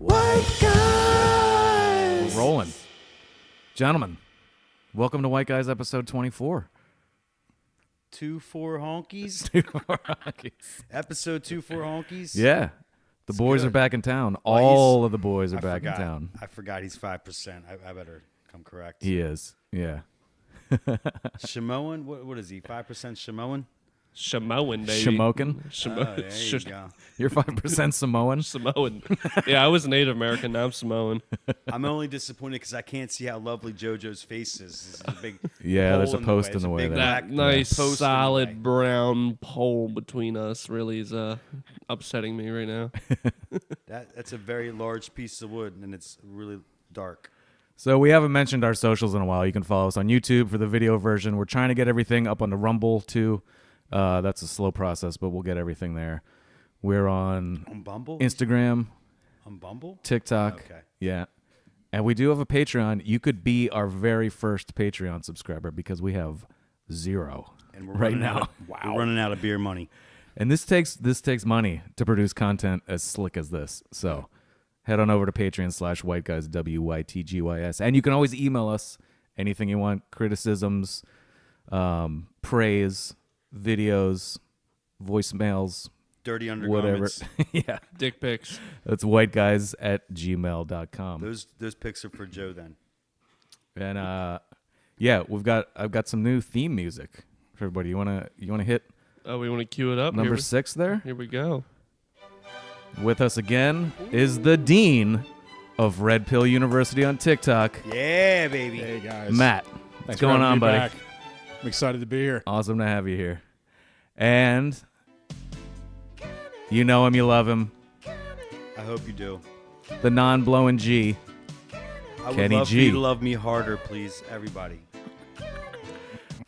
White Guys! We're rolling. Gentlemen, welcome to White Guys episode 24. 2-4 honkies? Episode 2-4 honkies? Yeah. The boys good. are back in town. Well, All of the boys are I back forgot. in town. I forgot he's 5%. I better come correct. He is. Yeah. Shamoan? What is he? 5% Shamoan? Samoan, baby. Shamokin? Oh, there you go. You're 5% Samoan? Samoan. Yeah, I was Native American. Now I'm Samoan. I'm only disappointed because I can't see how lovely JoJo's face is. There's a big Yeah, there's a hole post in There's the a way big there. black That nice, post in the way. solid brown pole between us really is upsetting me right now. That's a very large piece of wood, and it's really dark. So we haven't mentioned our socials in a while. You can follow us on YouTube for the video version. We're trying to get everything up on the Rumble, too. That's a slow process, but we'll get everything there. We're on Bumble? Instagram, On Bumble? TikTok. Okay. Yeah. And we do have a Patreon. You could be our very first Patreon subscriber because we have 0 And we're right running now. We're running out of beer money. And this takes money to produce content as slick as this. So head on over to Patreon/White Guys, WYT GYS. And you can always email us anything you want, criticisms, praise, videos, voicemails, Dirty whatever. undergarments. Yeah. Dick pics. That's whiteguys@gmail.com. Those pics are for Joe then. And yeah, I've got some new theme music for everybody. You wanna hit Oh, we want to cue it up? number 6 there? Here we go. With us again is the Dean of Red Pill University on TikTok, Yeah, baby. Hey guys, Matt. Thanks What's for going having on, me buddy? back. I'm excited to be here. Awesome to have you here. And you know him, you love him, I hope you do. the non-blowing G. I would Kenny love G. for you to love me harder, please, everybody.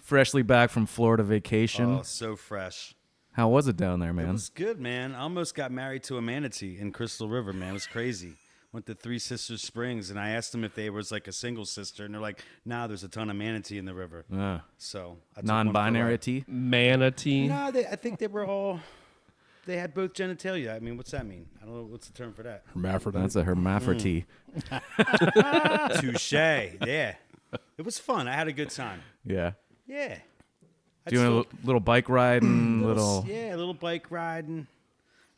Freshly back from Florida vacation. Oh, so fresh. How was it down there, It man? was good, man. I almost got married to a manatee in Crystal River, man. It was crazy. Went to Three Sisters Springs, and I asked them if they was like a single sister, and they're like, "Nah, there's a ton of manatee in the river." So I took one for a Non-binary ride. T? Manatee. No, I think they were all. They had both genitalia. I mean, what's that mean? I don't know what's the term for that. Hermaphrodite. That's a hermaphrodite. Touche. Yeah, it was fun. I had a good time. Yeah. Yeah. Doing a little bike riding, little. Yeah, a little bike riding.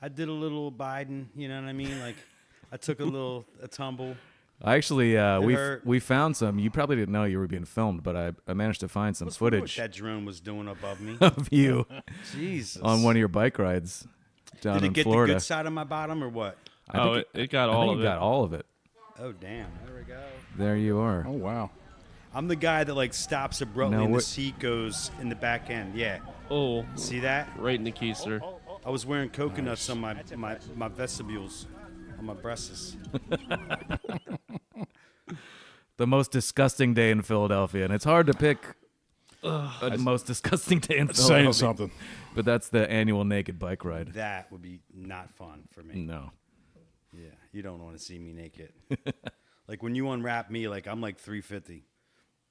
I did a little Biden. You know what I mean? Like, I took a tumble. Actually, hurt. we found some. You probably didn't know you were being filmed, but I managed to find some What's wrong with footage that drone was doing above me. of you Jesus. on one of your bike rides down Did it in get Florida. the good side of my bottom or what? Oh, it got all of you it. got all of it. Oh, damn. There we go. There you are. Oh wow. I'm the guy that like stops abruptly No, and the what- seat goes in the back end. Yeah. Oh, See that? right in the keister. I was wearing coconuts on my vestibules, on my breasts. The most disgusting day in Philadelphia, and it's hard to pick the most disgusting day in Saying Philadelphia. something. But that's the annual naked bike ride. That would be not fun for me. No. Yeah, you don't want to see me naked. Like when you unwrap me, like I'm like 350.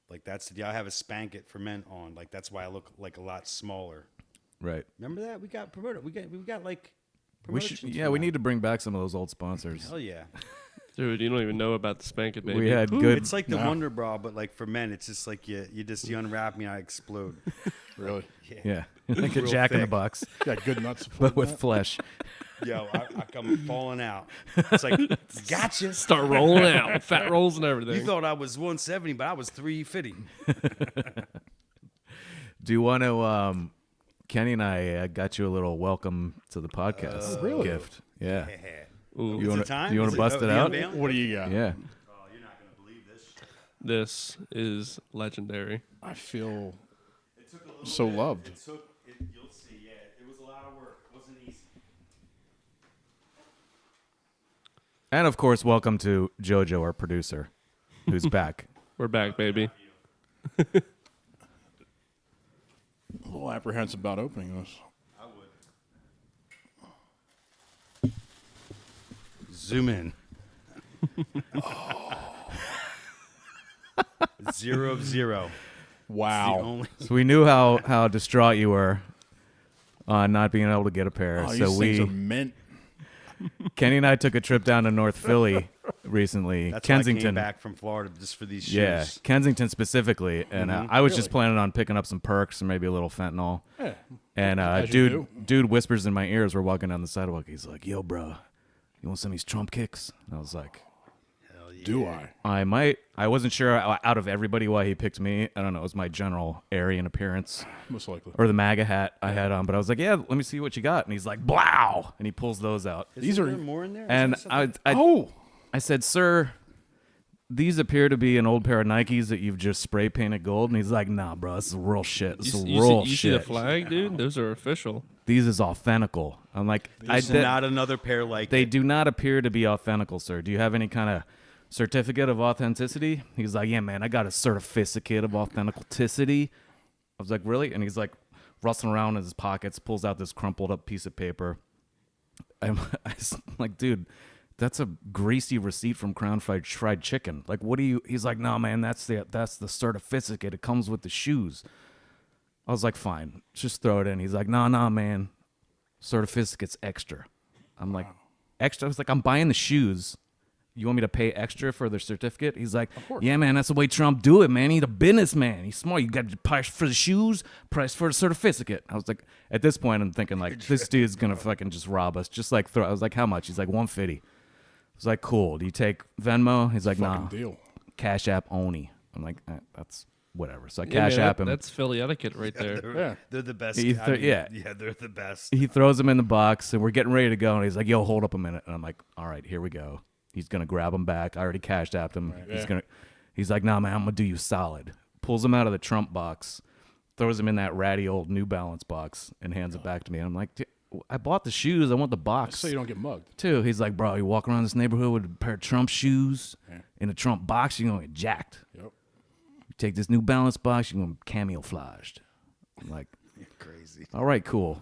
Like I have a Spank It for men on. Like that's why I look like a lot smaller. Right. Remember that? We got promoted. We got like We should. promotions. Yeah, for we that. need to bring back some of those old sponsors. Hell yeah. Dude, you don't even know about the Spank It, baby. We had Ooh. good. It's like the No. Wonder Bra, but like for men, it's just like you unwrap me, I explode. Really? Yeah, like a Real Jack in the thick. Box, Got good nuts. but with flesh. Yo, I come falling out. It's like, gotcha. Start rolling out. Fat rolls and everything. You thought I was 170, but I was 350. Do you want to? Kenny and I got you a little welcome to the podcast really? gift. Yeah. Ooh, You Is wanna- it time? you wanna Is bust it the out? unveiling? What do you got? Yeah. Oh, you're not gonna believe this. this is legendary. I feel It took a little So bit. loved. You'll see. Yeah, it was a lot of work. It wasn't easy. And of course, welcome to JoJo, our producer, who's back. We're back, baby. a little apprehensive about opening this. I would. Zoom in. 0 of 0. The Wow. only. So we knew how distraught you were on not being able to get a pair. Oh, so these things are mint. Kenny and I took a trip down to North Philly recently. That's why I Kensington. came back from Florida just for these shoes. Yeah, Kensington specifically, and I was just planning on picking up some perks and maybe a little fentanyl. Yeah. And As you dude whispers in my ears. We're walking down the sidewalk. He's like, "Yo, bro, you want some of these Trump kicks?" And I was like, Hell yeah. Do I? I might. I wasn't sure out of everybody why he picked me. I don't know. It was my general Aryan appearance Most likely. or the MAGA hat I had on. But I was like, "Yeah, let me see what you got." And he's like, "Blow!" And he pulls those out. These are there more in there? And Is there I said, "Sir, these appear to be an old pair of Nikes that you've just spray painted gold." And he's like, "Nah, bro, this is real shit. This is real You see the shit. flag, dude? Those are official. These is authentical." I'm like, There's not another pair like They it. do not appear to be authentical, sir. Do you have any kind of certificate of authenticity? He's like, "Yeah, man, I got a certificate of authenticity." I was like, "Really?" And he's like, rustling around in his pockets, pulls out this crumpled up piece of paper. I'm like, "Dude, that's a greasy receipt from Crown Fried Chicken. Like, what do you?" He's like, "No, man, that's the certificate. It comes with the shoes." I was like, "Fine, just throw it in." He's like, "No, man, certificate's extra." I'm like, "Extra?" I was like, "I'm buying the shoes. You want me to pay extra for the certificate?" He's like, "Yeah, man, that's the way Trump do it, man. He's a businessman. He's smart. You got the price for the shoes, price for the certificate." I was like, at this point, I'm thinking like, this dude's gonna fucking just rob us. Just like throw. I was like, "How much?" He's like, $150. I was like, "Cool. Do you take Venmo?" He's like, Fucking "Nah, deal. Cash App only." I'm like, "That's whatever." So I Yeah, Cash man, App him. That's Philly etiquette right there. Yeah. They're the best. Yeah. Yeah, they're the best. He throws him in the box, and we're getting ready to go. And he's like, "Yo, hold up a minute." And I'm like, "All right, here we go." He's gonna grab him back. I already cashed apped him. He's like, "Nah, man, I'm gonna do you solid." Pulls him out of the Trump box, throws him in that ratty old New Balance box, and hands it back to me. And I'm like, "I bought the shoes. I want the box So you don't get mugged. too." He's like, "Bro, you walk around this neighborhood with a pair of Trump shoes in a Trump box, you're gonna get jacked. Yep. You take this New Balance box, you're gonna be camouflaged." I'm like, Crazy. "All right, cool.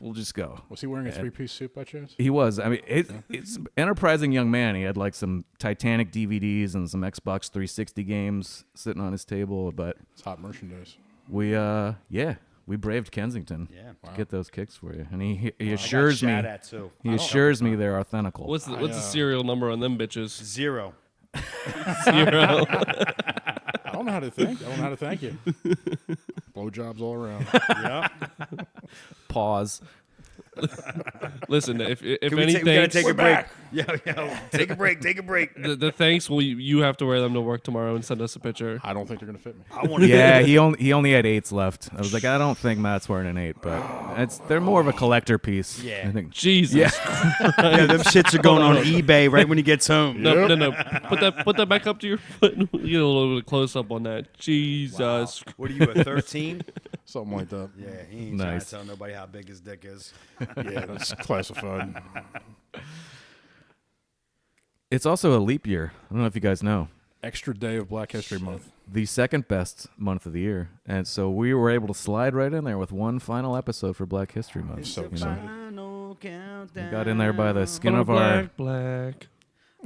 We'll just go." Was he wearing a three-piece suit by chance? He was. I mean, it's an enterprising young man. He had like some Titanic DVDs and some Xbox 360 games sitting on his table. But It's hot merchandise. we braved Kensington to get those kicks for you. And he assures me, Shot at too. he assures me they're authentical. What's the serial number on them bitches? 0. Zero. I don't know how to thank. I don't know how to thank you. Blowjobs all around. Yeah. Pause. Listen, if We anything, gotta take a break. Yeah. Take a break. Take a break. the thanks will you have to wear them to work tomorrow and send us a picture. I don't think they're gonna fit me. I want to. Yeah, he only had 8s left. I was like, I don't think Matt's wearing an 8, but they're more of a collector piece. Yeah. I think. Jesus. Yeah, them shits are going on eBay right when he gets home. No. Put that back up to your foot. Get a little bit close up on that. Jesus. What are you, a 13? Something like that. Yeah, he ain't trying Nice. to tell nobody how big his dick is. Yeah, that's classified. It's also a leap year. I don't know if you guys know. Extra day of Black History Month. The second best month of the year. And so we were able to slide right in there with one final episode for Black History Month. So You know, excited. Final countdown. we got in there by the skin of our black.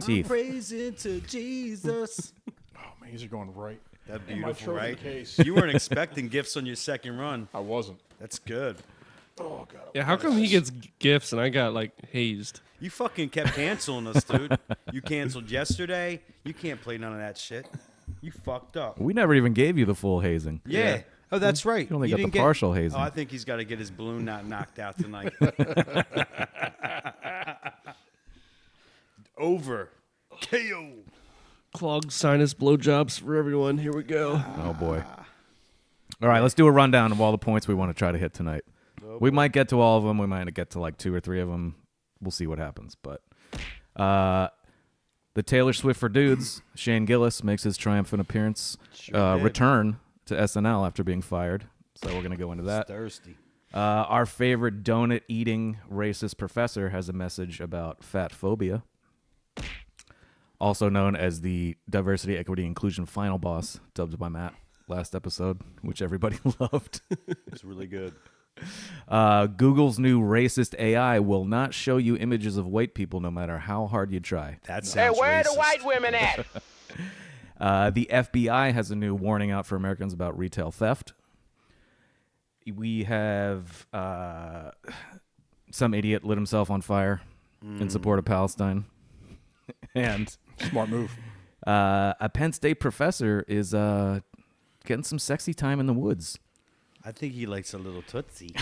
teeth. Praising to Jesus. Oh man, these are going right. That's In my beautiful, trophy right? case. You weren't expecting gifts on your second run. I wasn't. That's good. Oh god. Yeah, how come he gets gifts and I got like hazed? You fucking kept canceling us, dude. You canceled yesterday. You can't play none of that shit. You fucked up. We never even gave you the full hazing. Yeah. Oh, that's right. You only got the didn't get- partial hazing. Oh, I think he's got to get his balloon not knocked out tonight. Over. KO. Clogged sinus blowjobs for everyone. Here we go. Oh, boy. All right, let's do a rundown of all the points we want to try to hit tonight. We might get to all of them. We might get to like 2 or 3 of them. We'll see what happens. But the Taylor Swift for dudes, Shane Gillis makes his triumphant appearance, did. return to SNL after being fired. So we're going to go into that. Thirsty. Our favorite donut-eating racist professor has a message about fat phobia, also known as the Diversity, Equity, Inclusion Final Boss, dubbed by Matt last episode, which everybody loved. It's really good. Google's new racist AI will not show you images of white people no matter how hard you try. That sounds Where racist. the white women at? The FBI has a new warning out for Americans about retail theft. We have some idiot lit himself on fire in support of Palestine. And Smart move. a Penn State professor is getting some sexy time in the woods. I think he likes a little Tootsie.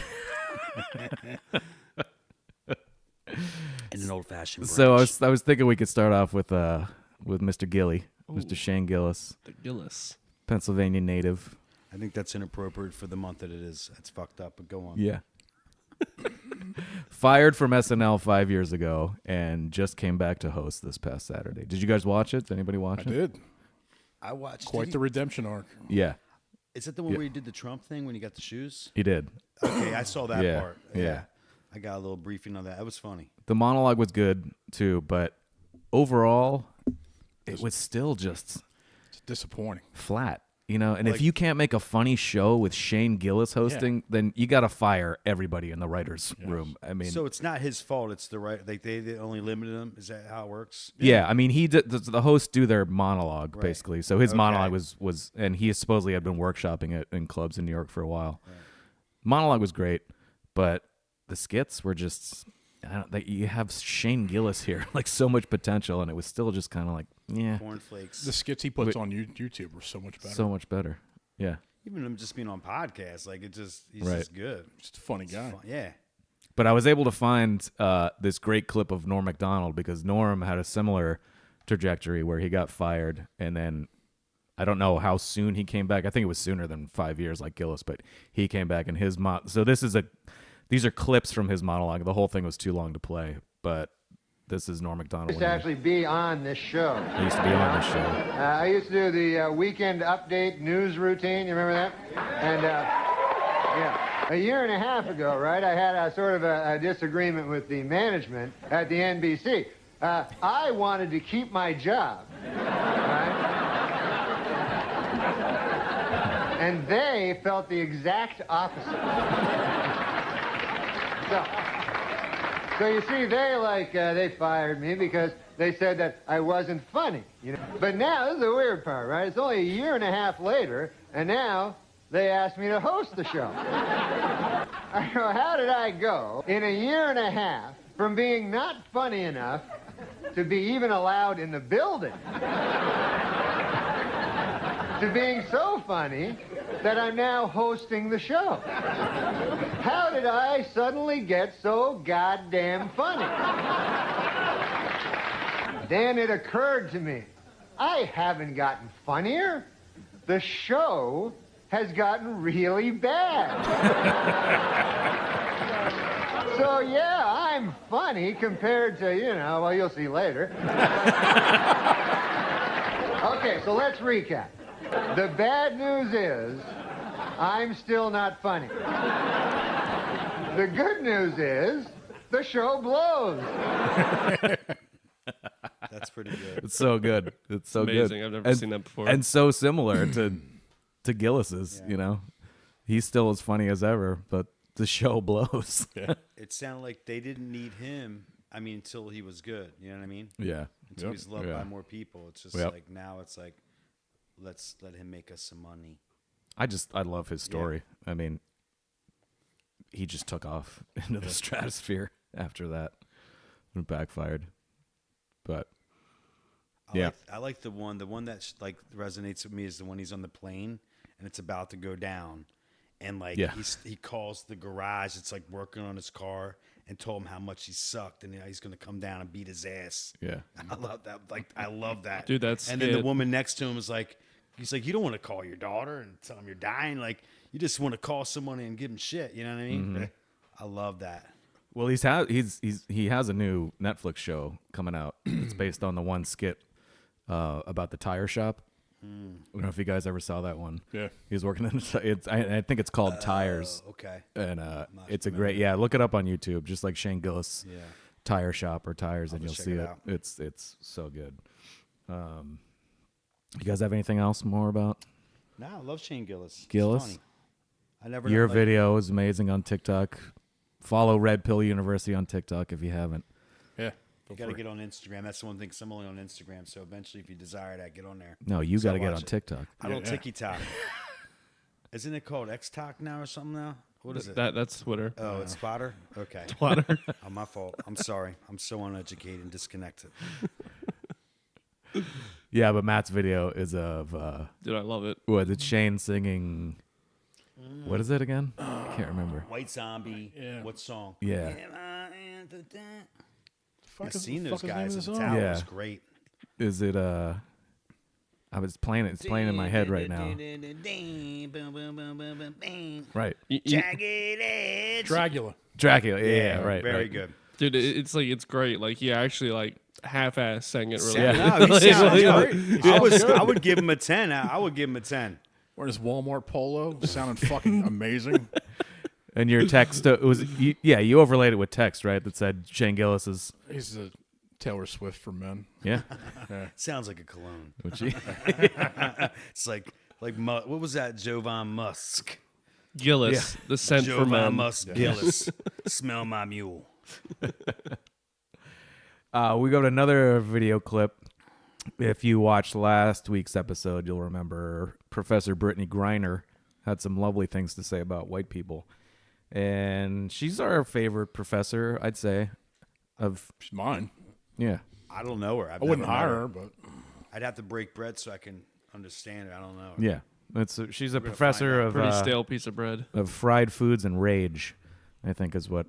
In an old-fashioned So brunch. I was thinking we could start off with Mr. Gilly, Mr. Shane Gillis, The Gillis. Pennsylvania native. I think that's inappropriate for the month that it is. That's fucked up, but go on. Yeah. Fired from SNL 5 years ago and just came back to host this past Saturday. Did you guys watch it? Did anybody watch I it? did. I watched Quite the redemption arc. Yeah, Is that the one where he did the Trump thing when he got the shoes? he did. Okay, I saw that Yeah, part. yeah. I got a little briefing on that. That was funny. The monologue was good too, but overall, it was still just It's disappointing. flat. And if you can't make a funny show with Shane Gillis hosting, then you got to fire everybody in the writers' room. I mean, So it's not his fault. It's the right. Like they only limited him. Is that how it works? yeah. I mean, the hosts do their monologue basically. So his monologue Okay. was, and he supposedly had been workshopping it in clubs in New York for a while. Monologue was great, but the skits were just. You have Shane Gillis here, like so much potential, and it was still just kind of like, yeah, Cornflakes. The skits he puts on YouTube were so much better. so much better. Yeah. Even him just being on podcasts, like he's Right. just good. Just a funny guy. Yeah. But I was able to find this great clip of Norm Macdonald because Norm had a similar trajectory where he got fired, and then I don't know how soon he came back. I think it was sooner than 5 years, like Gillis, but he came back, and so these are clips from his monologue. The whole thing was too long to play, but this is Norm Macdonald. used to actually be on this show. He used to be on this show. I used to do the weekend update news routine. You remember that? And yeah, a year and a half ago, right? I had a sort of a disagreement with the management at the NBC. I wanted to keep my job, right? And they felt the exact opposite. So you see, they fired me because they said that I wasn't funny, But now, this is the weird part, right? It's only a year and a half later, and now they asked me to host the show. I go, how did I go in a year and a half from being not funny enough to be even allowed in the building to being so funny that I'm now hosting the show? How did I suddenly get so goddamn funny? Then it occurred to me, I haven't gotten funnier. The show has gotten really bad. So yeah, I'm funny compared to, well, you'll see later. Okay, so let's recap. The bad news is, I'm still not funny. The good news is, the show blows. That's pretty good. It's so good. It's so Amazing. good. I've never seen that before. And so similar to Gillis's, He's still as funny as ever, but the show blows. Yeah. It sounded like they didn't need him. I mean, until he was good. You know what I mean? Yeah. Until he's loved by more people. It's just like now it's like, let's let him make us some money. I love his story. I mean, he just took off into the stratosphere after that. It backfired. But I like the one that like resonates with me is the one he's on the plane and it's about to go down, and like he calls the garage. It's like working on his car and told him how much he sucked and he's gonna come down and beat his ass. Yeah, I love that. Like I love that, dude. That's and then the woman next to him is like, he's like, you don't want to call your daughter and tell him you're dying. Like you just want to call someone and give him shit. You know what I mean? Mm-hmm. I love that. Well, he has a new Netflix show coming out. It's based on the one skit about the tire shop. I don't know if you guys ever saw that one. Yeah, he's working in I think it's called Tires. Okay, and it's a great look it up on YouTube, just like Shane Gillis Tire Shop or Tires, and you'll see it. It's so good. You guys have anything else more about? No, I love Shane Gillis. Gillis? He's funny. I never. Your video is amazing on TikTok. Follow Red Pill University on TikTok if you haven't. Yeah. You got to get on Instagram. That's the one thing. I'm only on Instagram, so eventually, if you desire that, get on there. No, you got to get on TikTok. I don't TikTok. Isn't it called X-Talk now or something now? What is it? That's Twitter. Oh, it's spotter? Okay. Twitter. Oh, my fault. I'm sorry. I'm so uneducated and disconnected. Yeah, but Matt's video is of Dude, I love it. what? It's Shane singing. What is it again? I can't remember. White Zombie. Yeah. What song? Yeah. I've seen those fuck is the name guys of at the the song? tower. Yeah. It's great. Is it I was playing it. It's playing in my head right now. Right. Jagged Edge. Dracula. Dracula. Yeah. Right. Very right. good. Dude, it's great. Like he actually like half-ass sang it really. Yeah. well. No, he sounds great. good. I would give him a 10. I would give him a 10. Wearing his Walmart polo, sounding fucking amazing. And your text you overlaid it with text, right? That said Shane Gillis is He's a Taylor Swift for men. yeah. Sounds like a cologne. Which he, It's like what was that? Jovan Musk. Gillis, the scent for Jovan men. Musk Gillis. Smell my mule. we got another video clip. If you watched last week's episode, you'll remember Professor Brittany Griner had some lovely things to say about white people. And she's our favorite professor, I'd say. She's mine. Yeah. I don't know her. I wouldn't hire her, but I'd have to break bread so I can understand her. I don't know. Yeah. She's a professor of Pretty stale piece of bread. of fried foods and rage, I think is what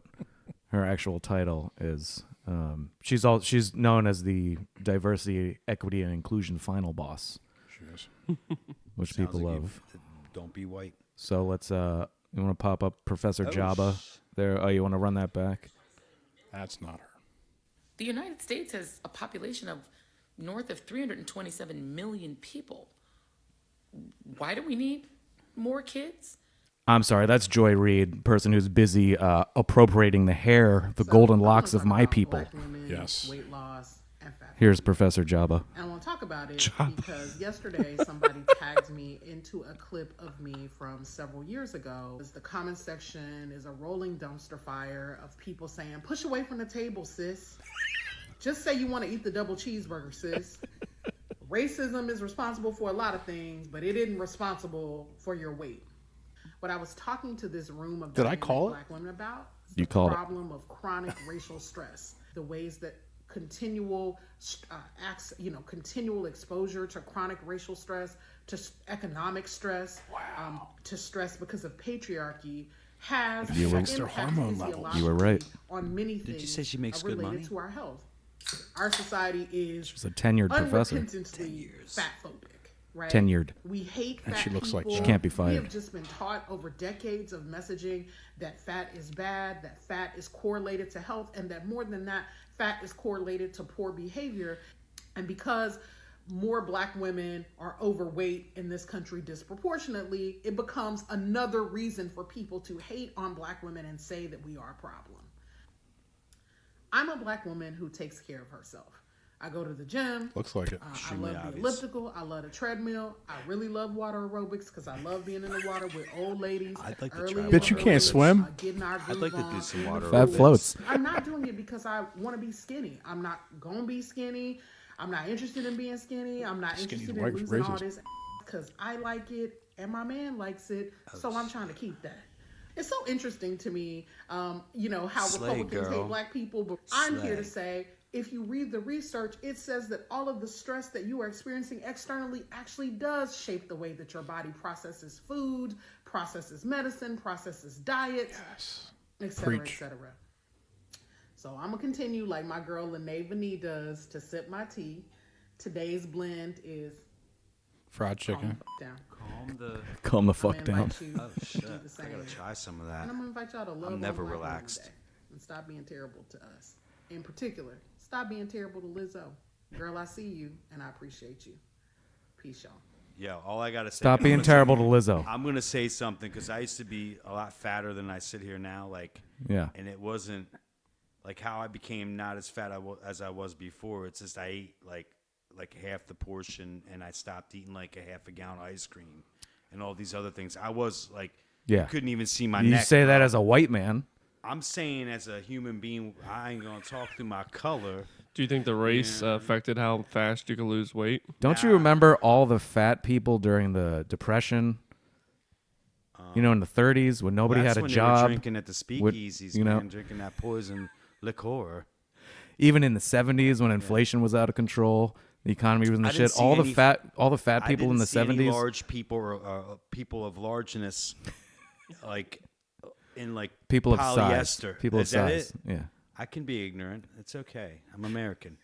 her actual title is. She's known as the diversity, equity, and inclusion final boss, she is. which Sounds people like you- love. Don't be white. So let's you want to pop up Professor Jabba there? Oh, you want to run that back? That's not her. The United States has a population of north of 327 million people. Why do we need more kids? I'm sorry, that's Joy Reid, person who's busy appropriating the hair, the golden locks of my people. Black women, Yes. weight loss, and fat. Here's Professor Jabba. And I want to talk about it because yesterday somebody tagged me into a clip of me from several years ago. The comment section is a rolling dumpster fire of people saying, "Push away from the table, sis. Just say you want to eat the double cheeseburger, sis. Racism is responsible for a lot of things, but it isn't responsible for your weight." What I was talking to this room of Did I dynamic call it? black women about is You the called it. problem of chronic racial stress, the ways that continual continual exposure to chronic racial stress, to economic stress, to stress because of patriarchy has You were- an their impact hormone levels. You were right. on many things. you say she makes good related money? to our health. Our society is She's a tenured professor. unrepentantly fat phobic, right? Tenured. We hate fat And she looks like people. She can't be We fired. have just been taught over decades of messaging that fat is bad, that fat is correlated to health, and that more than that, fat is correlated to poor behavior. And because more black women are overweight in this country disproportionately, it becomes another reason for people to hate on black women and say that we are a problem. I'm a black woman who takes care of herself. I go to the gym. Looks like it. I Extremely love the obvious. elliptical. I love the treadmill. I really love water aerobics because I love being in the water with old ladies. I'd like to early try in water the Bitch, you morning, can't swim? Getting our I'd like groove to do on some in water the Fat pool. floats. I'm not doing it because I want to be skinny. I'm not going to be skinny. I'm not interested in being skinny. I'm not Skinny's interested in losing all racist. this because I like it and my man likes it. So I'm trying to keep that. It's so interesting to me, how Slay, Republicans girl. hate black people, but I'm here to Slay. say, if you read the research, it says that all of the stress that you are experiencing externally actually does shape the way that your body processes food, processes medicine, processes diet, et cetera, et Preach. cetera. So I'm going to continue like my girl Lene Vanee does to sip my tea. Today's blend is Fried calm chicken. the down. Calm the I'm fuck gonna down. invite you Oh to shit! do the I same. gotta try some of that. And I'm going to invite y'all to love on never Black Women relaxed. Day and stop being terrible to us. In particular, stop being terrible to Lizzo. Girl, I see you and I appreciate you. Peace, y'all. Yeah, all I gotta say. Stop being terrible to Lizzo. I'm gonna say something because I used to be a lot fatter than I sit here now. Yeah. And it wasn't like how I became not as fat as I was before. It's just I ate like half the portion, and I stopped eating like a half a gallon of ice cream and all these other things. I was like, Yeah. you couldn't even see my You neck. say that bro. as a white man. I'm saying as a human being, I ain't gonna talk through my color. Do you think the race affected how fast you can lose weight? Don't you remember all the fat people during the Depression? You know, in the 30s when nobody That's had a when job. They were drinking at the speakeasies, you know, man, drinking that poison liqueur. Even in the 70s when inflation was out of control, the economy was in the I didn't shit. see All the any- fat people in the 70s. Large people or people of largeness, like in like People of polyester. size. People of Is that size. it? Yeah. I can be ignorant. It's okay. I'm American.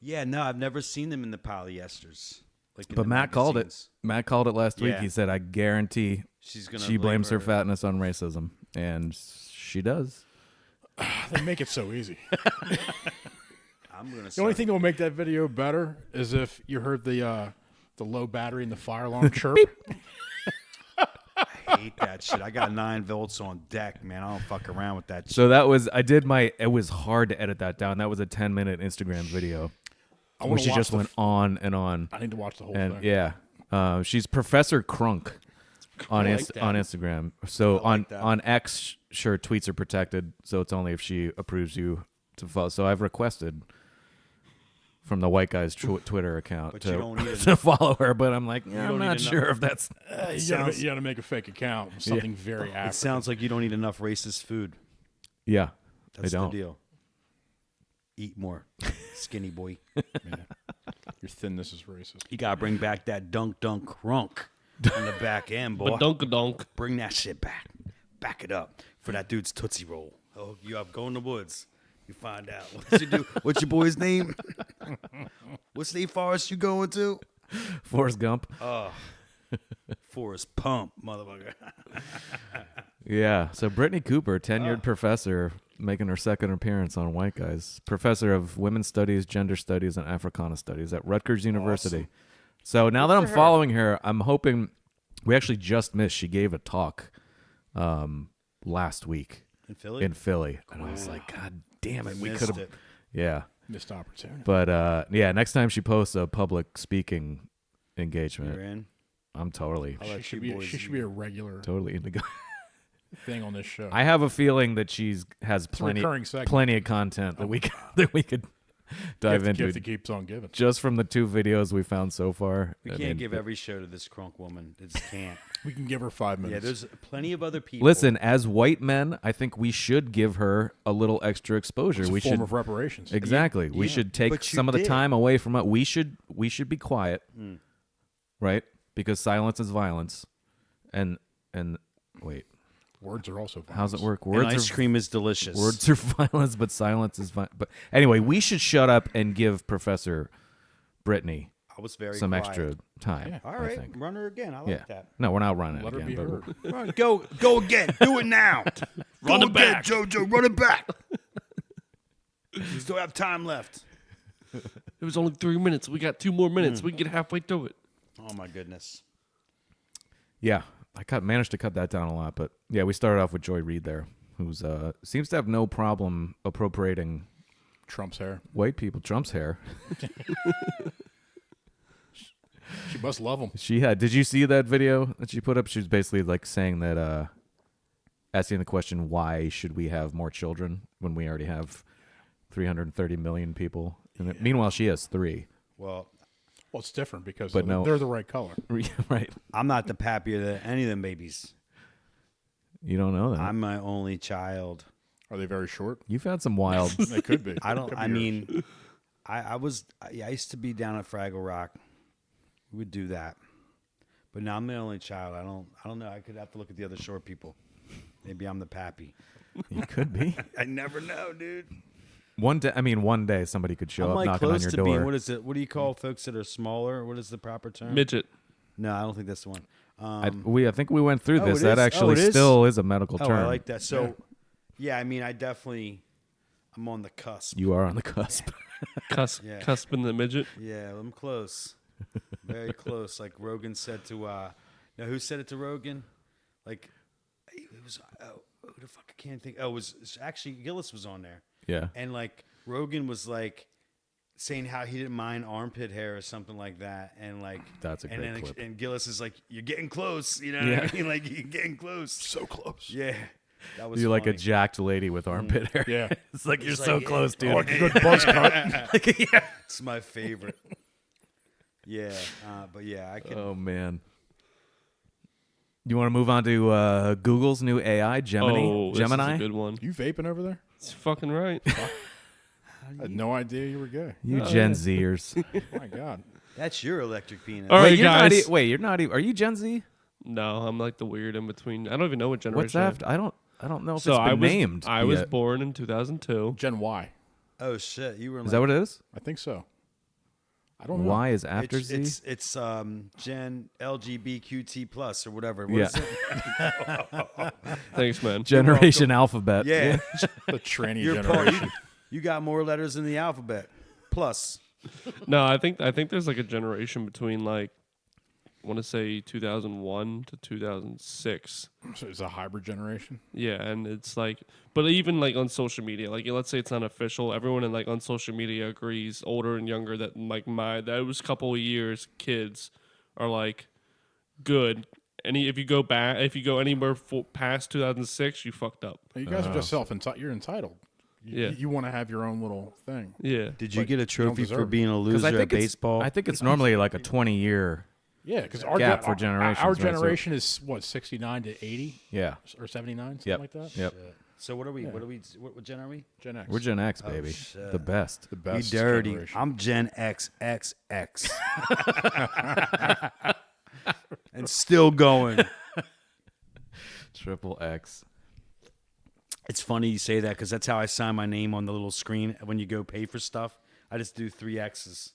Yeah, no, I've never seen them in the polyesters. Like in But the Matt called it. magazines. Matt called it last week. Yeah. He said, "I guarantee She's gonna she blames blame her fatness on racism," and she does. They make it so easy. I'm gonna. The only thing that will make that video better is if you heard the low battery and the fire alarm chirp. I hate that shit. I got 9 volts on deck, man. I don't fuck around with that shit. So that was it was hard to edit that down. That was a 10-minute Instagram video I where want she to just went on and on. I need to watch the whole And thing. yeah, she's Professor Crunk on I like that. on Instagram. So I like that. on X, sure, tweets are protected, so it's only if she approves you to follow. So I've requested from the White Guy's Twitter account But you don't need to follow her, but I'm like, I'm don't not need sure if that's. You got to make a fake account. Something very African. It sounds like you don't eat enough racist food. Yeah, That's I don't. the deal. Eat more, skinny boy. Your thinness is racist. You gotta bring back that dunk crunk on the back end, boy. But dunk. Bring that shit back. Back it up for that dude's Tootsie Roll. I'll hook you up. Go in the woods. You find out. What you do? What's your boy's name? What state forest you going to? Forrest Gump. Forest Pump, motherfucker. Yeah. So Brittany Cooper, tenured professor, making her second appearance on White Guys. Professor of Women's Studies, Gender Studies, and Africana Studies at Rutgers University. Awesome. So now that I'm following her, I'm hoping we actually just missed. She gave a talk last week In Philly? in Philly, and I was like, God damn it, we Missed could have. it. Yeah. Missed opportunity. But yeah, next time she posts a public speaking You're engagement, in. I'm totally let She you should, be, boys she should be a regular totally into go. thing on this show. I have a feeling that she's has a plenty recurring segment. plenty of content that we could, that we could dive the into. gift that keeps on giving. Just from the 2 videos we found so far. We I can't mean, give every show to this crunk woman. It just can't. We can give her 5 Yeah, minutes. there's plenty of other people. Listen, as white men, I think we should give her a little extra exposure. It's a we form should of reparations. exactly. We yeah, should take but you some of the did. time away from it. We should be quiet, right? Because silence is violence. And wait, Words are also violence. how's it work? And Words ice are cream is delicious. words are violence, but silence is violence. But anyway, we should shut up and give Professor Brittany I was very some quiet. extra time. Yeah. All I right, think. run her again. I like Yeah. that. No, we're not running Let it her be again. heard. Run, go again. Do it now. Run go it again, back. JoJo. Run it back. We still have time left. It was only 3 minutes. We got 2 more minutes. We can get halfway through it. Oh my goodness. Yeah, I managed to cut that down a lot, but yeah, we started off with Joy Reid there, who's seems to have no problem appropriating Trump's hair. white people, Trump's hair. She must love him. She had. Did you see that video that she put up? She was basically like saying that, asking the question, why should we have more children when we already have 330 million people? And meanwhile, she has 3. Well, Well, it's different because But no. they're the right color. Right? I'm not the pappy of any of them babies. You don't know that. I'm my only child. Are they very short? You've had some wild. They could be. I don't. Could be I yours. mean, I used to be down at Fraggle Rock. We would do that, but now I'm the only child. I don't know. I could have to look at the other short people. Maybe I'm the pappy. You could be. I never know, dude. One day somebody could show I'm up like knocking on close your to door. being. What is it? What do you call folks that are smaller? What is the proper term? Midget. No, I don't think that's the one. I think we went through Oh, this. it That is? actually Oh, it is? still is a medical Oh, term. I like that. So, yeah, I mean, I'm on the cusp. You are on the cusp. Yeah. Cusp in the midget. Yeah, I'm close. Very close. Like Rogan said to, now who said it to Rogan? Like, it was, who the fuck, I can't think. Oh, it was actually Gillis was on there. Yeah. And like, Rogan was like, saying how he didn't mind armpit hair or something like that. And like, That's a and great then, clip. And Gillis is like, you're getting close. You know Yeah. what I mean? Like, you're getting close. so close. Yeah. That was You're like a funny. jacked lady with armpit hair. Yeah. It's like you're It's so like, close, dude. Oh, like a good buzz cut. yeah. It's my favorite. Yeah, but yeah, I can. Oh man. You want to move on to Google's new AI, Oh, Gemini? this is a good one. You vaping over there? It's fucking right. I had no idea you were gay. You Gen Zers. My God. That's your electric penis. All right, Wait, you're not. guys. Wait, you're not. Are you Gen Z? No, I'm like the weird in between. I don't even know what generation. What's after? I don't know if So it's been I was named. I was yet. born in 2002. Gen Y. Oh shit, you were. Is that what it is? I think so. I don't know. Y is after it's, Z. It's Gen LGBTQT plus or whatever. What Yeah. is it? Thanks, man. Generation Alphabet. Yeah, The tranny you're part. generation. You got more letters in the alphabet. Plus, No, I think there's like a generation between like I want to say 2001 to 2006. So it's a hybrid generation. Yeah, and it's like, but even like on social media, like let's say it's not official, everyone in like on social media agrees, older and younger, that like that was a couple of years, kids are like good. If you go anywhere past 2006, you fucked up. You guys are just you're entitled. Yeah. You want to have your own little thing. Yeah. did you Like, get a you don't trophy deserve for it. being a 'Cause loser I at think baseball? I think it's normally like a 20-year. Yeah, because Gap for generations, Our right? So- generation is what 69 to 80 Yeah. or 79, something Yep. like that. Yep. So what are we? What gen are we? Gen X. We're Gen X, baby. shit. The best. the We best. dirty. generation. I'm Gen XXX. And still going. Triple X. It's funny you say that because that's how I sign my name on the little screen when you go pay for stuff. I just do 3 X's.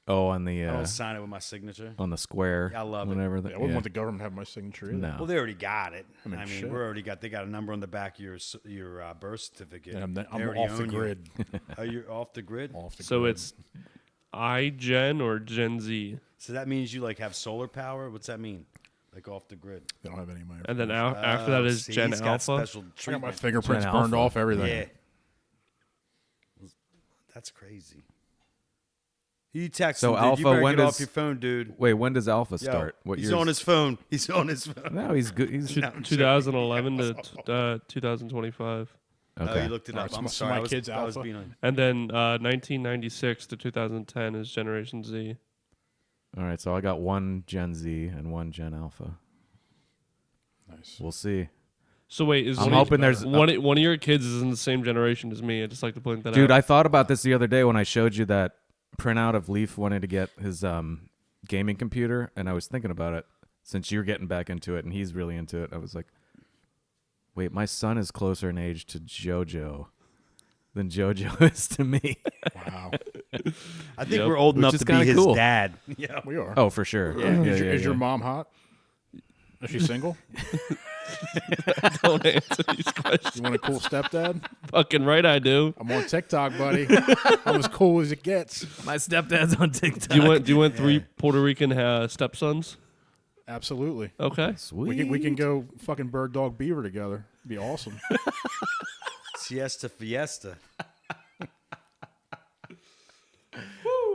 Oh, on the I don't sign it with my signature. on the square. I love it. whenever Yeah, I wouldn't want the government to have my signature either. No. Well, they already got it. I mean, mean, shit. they got a number on the back of your birth certificate. And They I'm already off the own you. grid. Oh, you're off the grid. Off the So grid. it's iGen or Gen Z, So that means you like have solar power. What's that mean? Like off the grid. They don't have any of my. and then after that is See, Gen he's got Alpha. special I got my treatment. fingerprints Gen burned Alpha. off. Everything. Yeah. That's crazy. You text So him, dude. Alpha, You better when get does- off your phone, dude. Wait, when does Alpha Yo, start? What he's year? on his phone. He's on his phone. No, he's good. He's 2011 to 2025, Oh, okay. you looked it up. Alright, so I'm my- sorry. my kid's I was Alpha. being on. and then 1996 to 2010 is Generation Z. All right, so I got one Gen Z and one Gen Alpha. Nice. We'll see. So wait, is I'm one of- hoping there's one of your kids is in the same generation as me. I just like to point that Dude, out. I thought about this the other day when I showed you that printout of Leaf wanting to get his gaming computer, and I was thinking about it since you're getting back into it and he's really into it. I was like, wait, my son is closer in age to JoJo than JoJo is to me. Wow. I think Yep. we're old Which enough is to be kinda his cool. dad. Yeah. We are. Oh, for sure. Is your mom hot? Is she single? Don't answer these questions. You want a cool stepdad? Fucking right, I do. I'm on TikTok, buddy. I'm as cool as it gets. My stepdad's on TikTok. Do you want 3 Puerto Rican stepsons? Absolutely. Okay. Sweet. We can go fucking bird dog beaver together. It'd be awesome. Siesta fiesta.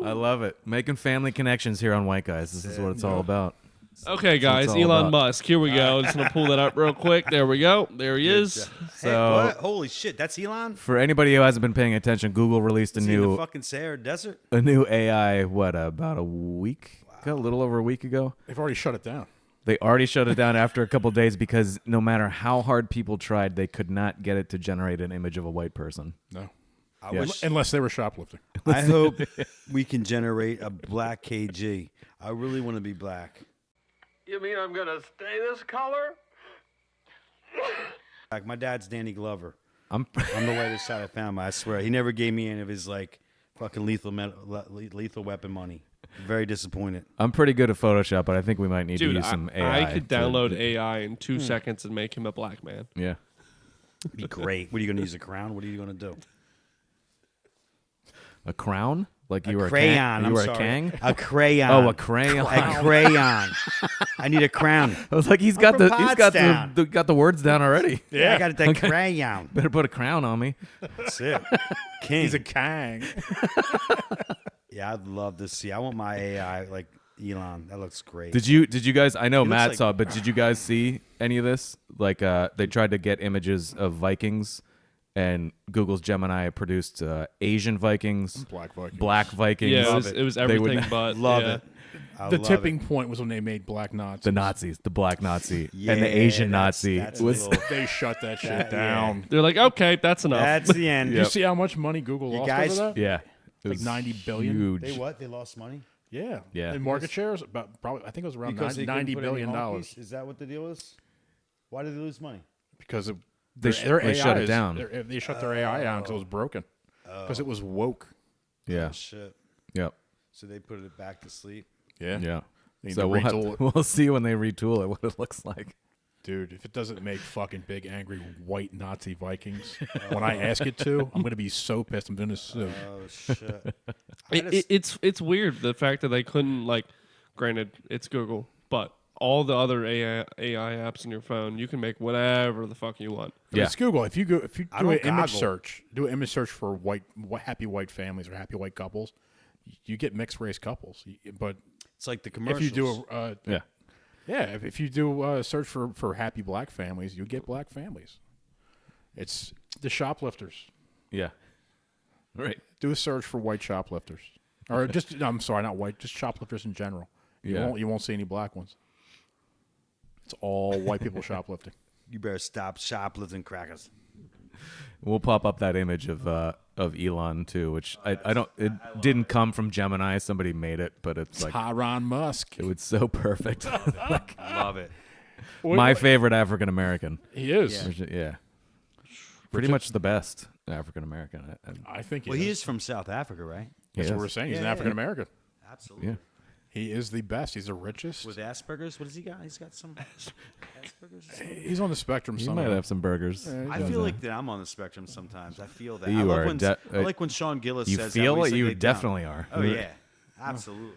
I love it. Making family connections here on White Guys. This is what it's all about. Okay, guys. all Elon about. Musk. Here we go. Just gonna pull that up real quick. There we go. There he is. Hey, So- what? Holy shit, that's Elon? For anybody who hasn't been paying attention, Google released Is he in the fucking Sahara Desert? a new AI. About a week ago, a little over a week ago. They've already shut it down. They already shut it down after a couple days because no matter how hard people tried, they could not get it to generate an image of a white person. No. I Yeah. wish. Unless they were shoplifting. I hope we can generate a black KG. I really want to be black. You mean I'm gonna stay this color? Like my dad's Danny Glover. I'm I'm the whitest side I found. I swear, he never gave me any of his like fucking lethal weapon money. Very disappointed. I'm pretty good at Photoshop, but I think we might need to Dude, use some AI. I could to- download AI in 2 seconds and make him a black man. Yeah. Be great. What are you going to use, a crown? What are you going to do? A crown? Like you A were crayon. a I'm you were sorry. a Kang? A crayon. Oh, a crayon. A crayon. I need a crown. I was like, he's I'm got from got the words down already. Yeah, I got that crayon. Better put a crown on me. That's it. King. He's a KAAANG. Yeah, I'd love to see. I want my AI like Elon. That looks great. Did you guys? I know He looks Matt like- saw it, but did you guys see any of this? Like, they tried to get images of Vikings, and Google's Gemini produced Asian Vikings, Black Viking. Black Vikings. Yeah, Love it was it. everything would- but Love yeah. it. The tipping point was when they made black Nazis. The Nazis, the black Nazi, Yeah, and the Asian that's Nazi a was. little- They shut that shit down. They're like, okay, that's enough. That's the end. You see how much money Google lost guys- over that? Yeah, it Like was 90 billion? Huge. They what? They lost money Yeah. Yeah. In market shares, about probably I think it was around because they couldn't $90 put any billion. honkies? Is that what the deal is? Why did they lose money? Because They shut it down. They shut their AI down because it was broken. Because it was woke. Yeah. Shit. Yep. So they put it back to sleep. Yeah. Yeah. They need So to we'll, retool it. we'll see when they retool it what it looks like. Dude, if it doesn't make fucking big, angry, white Nazi Vikings when I ask it to, I'm going to be so pissed. I'm going to sue. Oh shit. It's weird the fact that they couldn't like. Granted, it's Google, but all the other AI apps on your phone, you can make whatever the fuck you want. Yeah. It's Google. If you do don't an image goggle. search, for happy white families or happy white couples, you get mixed race couples. But It's like the if commercials. you do Yeah. if you do a search for happy black families, you get black families. It's the shoplifters. Yeah. Right. Do a search for white shoplifters, or just I'm sorry, not white, just shoplifters in general. You won't see any black ones. It's all white people shoplifting. You better stop shoplifting crackers. We'll pop up that image of Elon too, which I don't. It didn't come from Gemini. Somebody made it, but it's like Elon Musk. it was so perfect. Like, Love it. my favorite African American. He is. Yeah. Pretty much the best African American. I think. Well, he is from South Africa, right? That's He what is. we're saying. He's an Yeah, African American. Absolutely. Yeah. He is the best. He's the richest. With Asperger's, what has he got? He's got some Asperger's. Or something? He's on the spectrum. You somehow. might have some burgers. I feel like that I'm on the spectrum sometimes. I feel that. You I love are when, de- I like when Shane Gillis You says feel that. it? He's like, You "Hey, down." definitely are. Oh yeah, absolutely.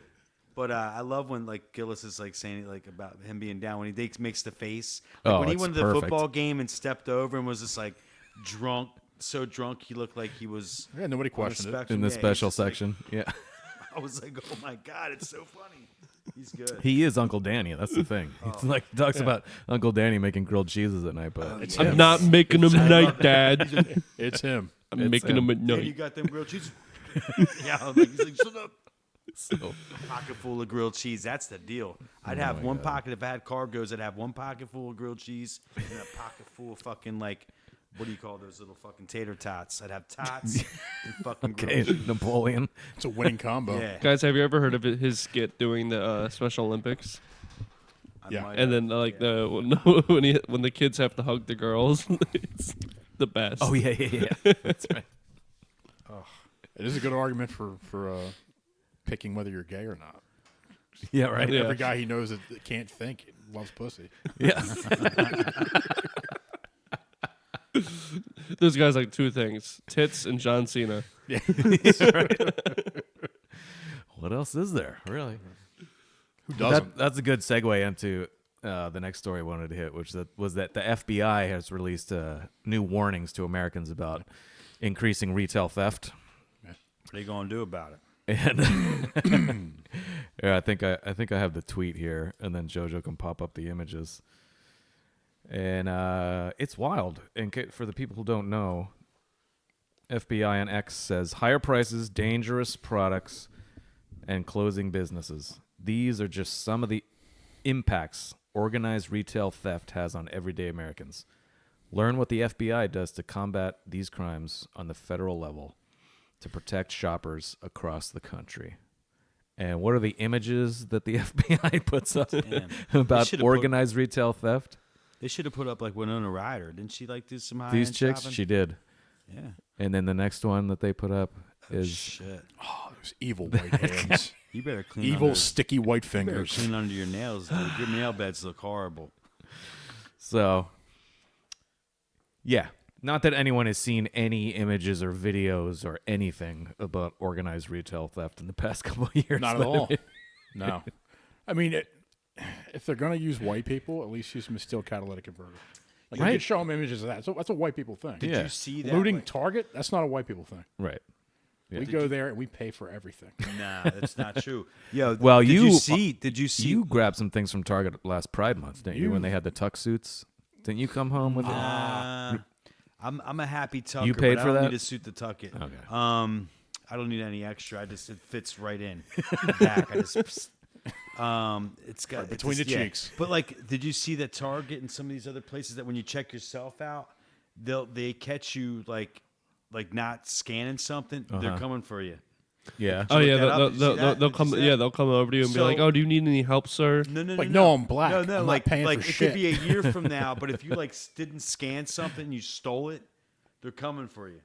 But I love when like Gillis is like saying like about him being down when he makes the face. Like Oh, when he it's went to the perfect. football game and stepped over and was just like drunk, so drunk he looked like he was Yeah, nobody on the questioned it. spectrum. In the Yeah, he's special just like- section. Yeah. I was like, oh my god, it's so funny. He's good. He is Uncle Danny. That's the thing. It's like talks about Uncle Danny making grilled cheeses at night, but It's I'm him. not making them at night, Dad. It's him. I'm making them at Yeah, you night. got them grilled cheese. Yeah, I was like, he's like, shut up. so, Pocket full of grilled cheese. That's the deal. I'd have one pocket if I had cargos. I'd have one pocket full of grilled cheese and a pocket full of fucking like, what do you call those little fucking tater tots? I'd have tots and fucking okay, grilled cheese. Napoleon. It's a winning combo. Yeah. Guys, have you ever heard of his skit doing the Special Olympics? I Yeah. might And have. then like when the kids have to hug the girls, it's the best. Oh yeah. That's right. It is a good argument for picking whether you're gay or not. Yeah, right. Yeah. Every guy he knows that can't think loves pussy. Yeah. Those guys like two things: tits and John Cena. What else is there, really? Who doesn't? That's a good segue into the next story I wanted to hit, which was that the FBI has released new warnings to Americans about increasing retail theft. What are you gonna do about it? And yeah, I think I have the tweet here, and then JoJo can pop up the images. And it's wild. And for the people who don't know, FBI on X says higher prices, dangerous products, and closing businesses. These are just some of the impacts organized retail theft has on everyday Americans. Learn what the FBI does to combat these crimes on the federal level to protect shoppers across the country. And what are the images that the FBI puts up Damn. about should've organized retail theft? They should have put up like Winona Ryder. Didn't she like do some high These chicks, shopping? she did. Yeah. And then the next one that they put up is Shit. Oh, those evil white hands. You better clean Evil, under, sticky white you better fingers. clean under your nails, dude. Your nail beds look horrible. so. Yeah, not that anyone has seen any images or videos or anything about organized retail theft in the past couple of years. Not at but all. No. I mean, if they're going to use white people, at least use them as steel catalytic converter. Like, you Right. can show them images of that. So that's a white people thing. Did Yeah. you see that? Looting like- Target, that's not a white people thing. Right. Yeah. We go there and we pay for everything. Nah, that's not true. Yo, Well, did you- see? Did you see? You grabbed some things from Target last Pride Month, didn't you? When they had the tuck suits, didn't you come home with it? I'm a happy tucker. You paid but for I don't that? need a suit to tuck it. Okay. I don't need any extra. It fits right in. Back. I just It's got between the cheeks. But like, did you see that Target and some of these other places that when you check yourself out, they catch you like not scanning something, they're coming for you. Yeah. Oh look yeah, that up? Did you see that? they'll Did you come. see Yeah, that? they'll come over to you and be So- like, "Oh, do you need any help, sir?" No, I'm black. No, I'm not like paying like for it shit. could be a year from now, but if you like didn't scan something, and you stole it, they're coming for you.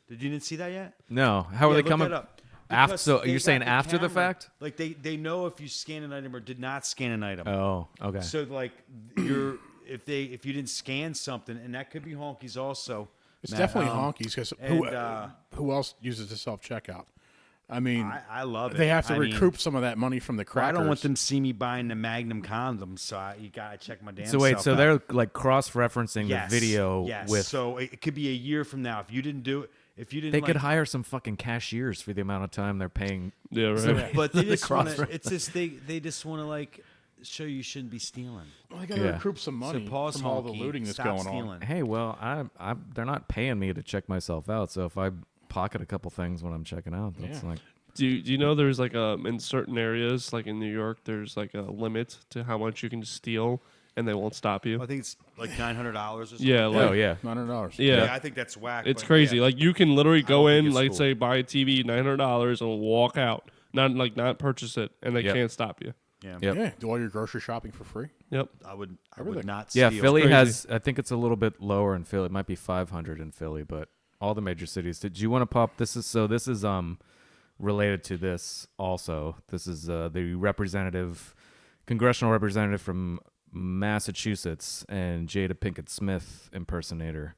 You didn't see that yet? No. How are Yeah, they look coming? that up. After, Because so they you're got saying the after the camera. fact? Like they know if you scan an item or did not scan an item. Oh, okay. So like if you didn't scan something, and that could be honkies also. It's Matt, definitely honkies because who else uses the self checkout? I mean, I love it. They have to I mean, recoup some of that money from the I crackers. don't want them to see me buying the Magnum condoms, so you gotta check my damn. So wait, self so out. they're like cross-referencing Yes, the video yes. with. So it could be a year from now if you didn't do it. If you didn't, They like, could hire some fucking cashiers for the amount of time they're paying. Yeah, right. but they just want to. cross-reference. It's just they just want to like show you shouldn't be stealing. Well, they got to Yeah. recoup some money So pause, from all the honky, looting that's stop going stealing. on. Hey, well, they're not paying me to check myself out. So if I pocket a couple things when I'm checking out, that's Yeah. like. Do you know there's like in certain areas, like in New York, there's like a limit to how much you can steal, and they won't stop you. I think it's like $900 or something. Yeah, like, Oh yeah. $900. yeah. I think that's whack. It's but crazy. yeah. Like you can literally go don't think in, it's like cool. say buy a TV, $900, and walk out. Not purchase it, and they Yep. can't stop you. Yeah, Yep. Yeah, do all your grocery shopping for free. Yep. I would Everything. not. Yeah, steal. Philly crazy. has. I think it's a little bit lower in Philly. It might be 500 in Philly, but all the major cities. Did you want to pop? This is related to this also. This is the congressional representative from Massachusetts and Jada Pinkett Smith impersonator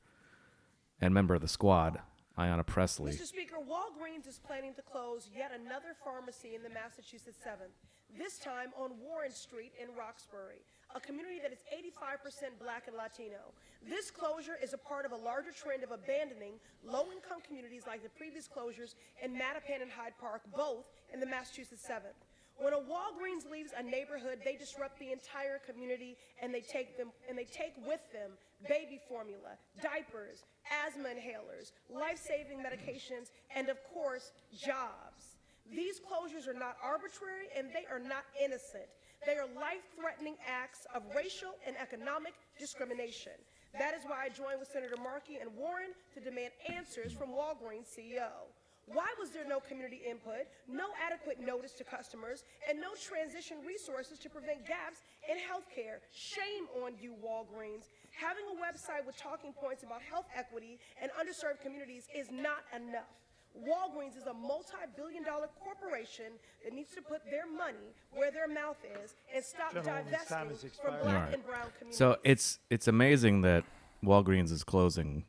and member of the Squad, Ayanna Presley. Mr. Speaker, Walgreens is planning to close yet another pharmacy in the Massachusetts 7th, this time on Warren Street in Roxbury, a community that is 85% Black and Latino. This closure is a part of a larger trend of abandoning low-income communities like the previous closures in Mattapan and Hyde Park, both in the Massachusetts 7th. When a Walgreens leaves a neighborhood, they disrupt the entire community, and they take with them baby formula, diapers, asthma inhalers, life-saving medications, and of course, jobs. These closures are not arbitrary, and they are not innocent. They are life-threatening acts of racial and economic discrimination. That is why I joined with Senator Markey and Warren to demand answers from Walgreens CEO. Why was there no community input, no adequate notice to customers, and no transition resources to prevent gaps in healthcare? Shame on you, Walgreens. Having a website with talking points about health equity and underserved communities is not enough. Walgreens is a multi-billion-dollar corporation that needs to put their money where their mouth is and stop divesting from Black and brown communities. So it's amazing that Walgreens is closing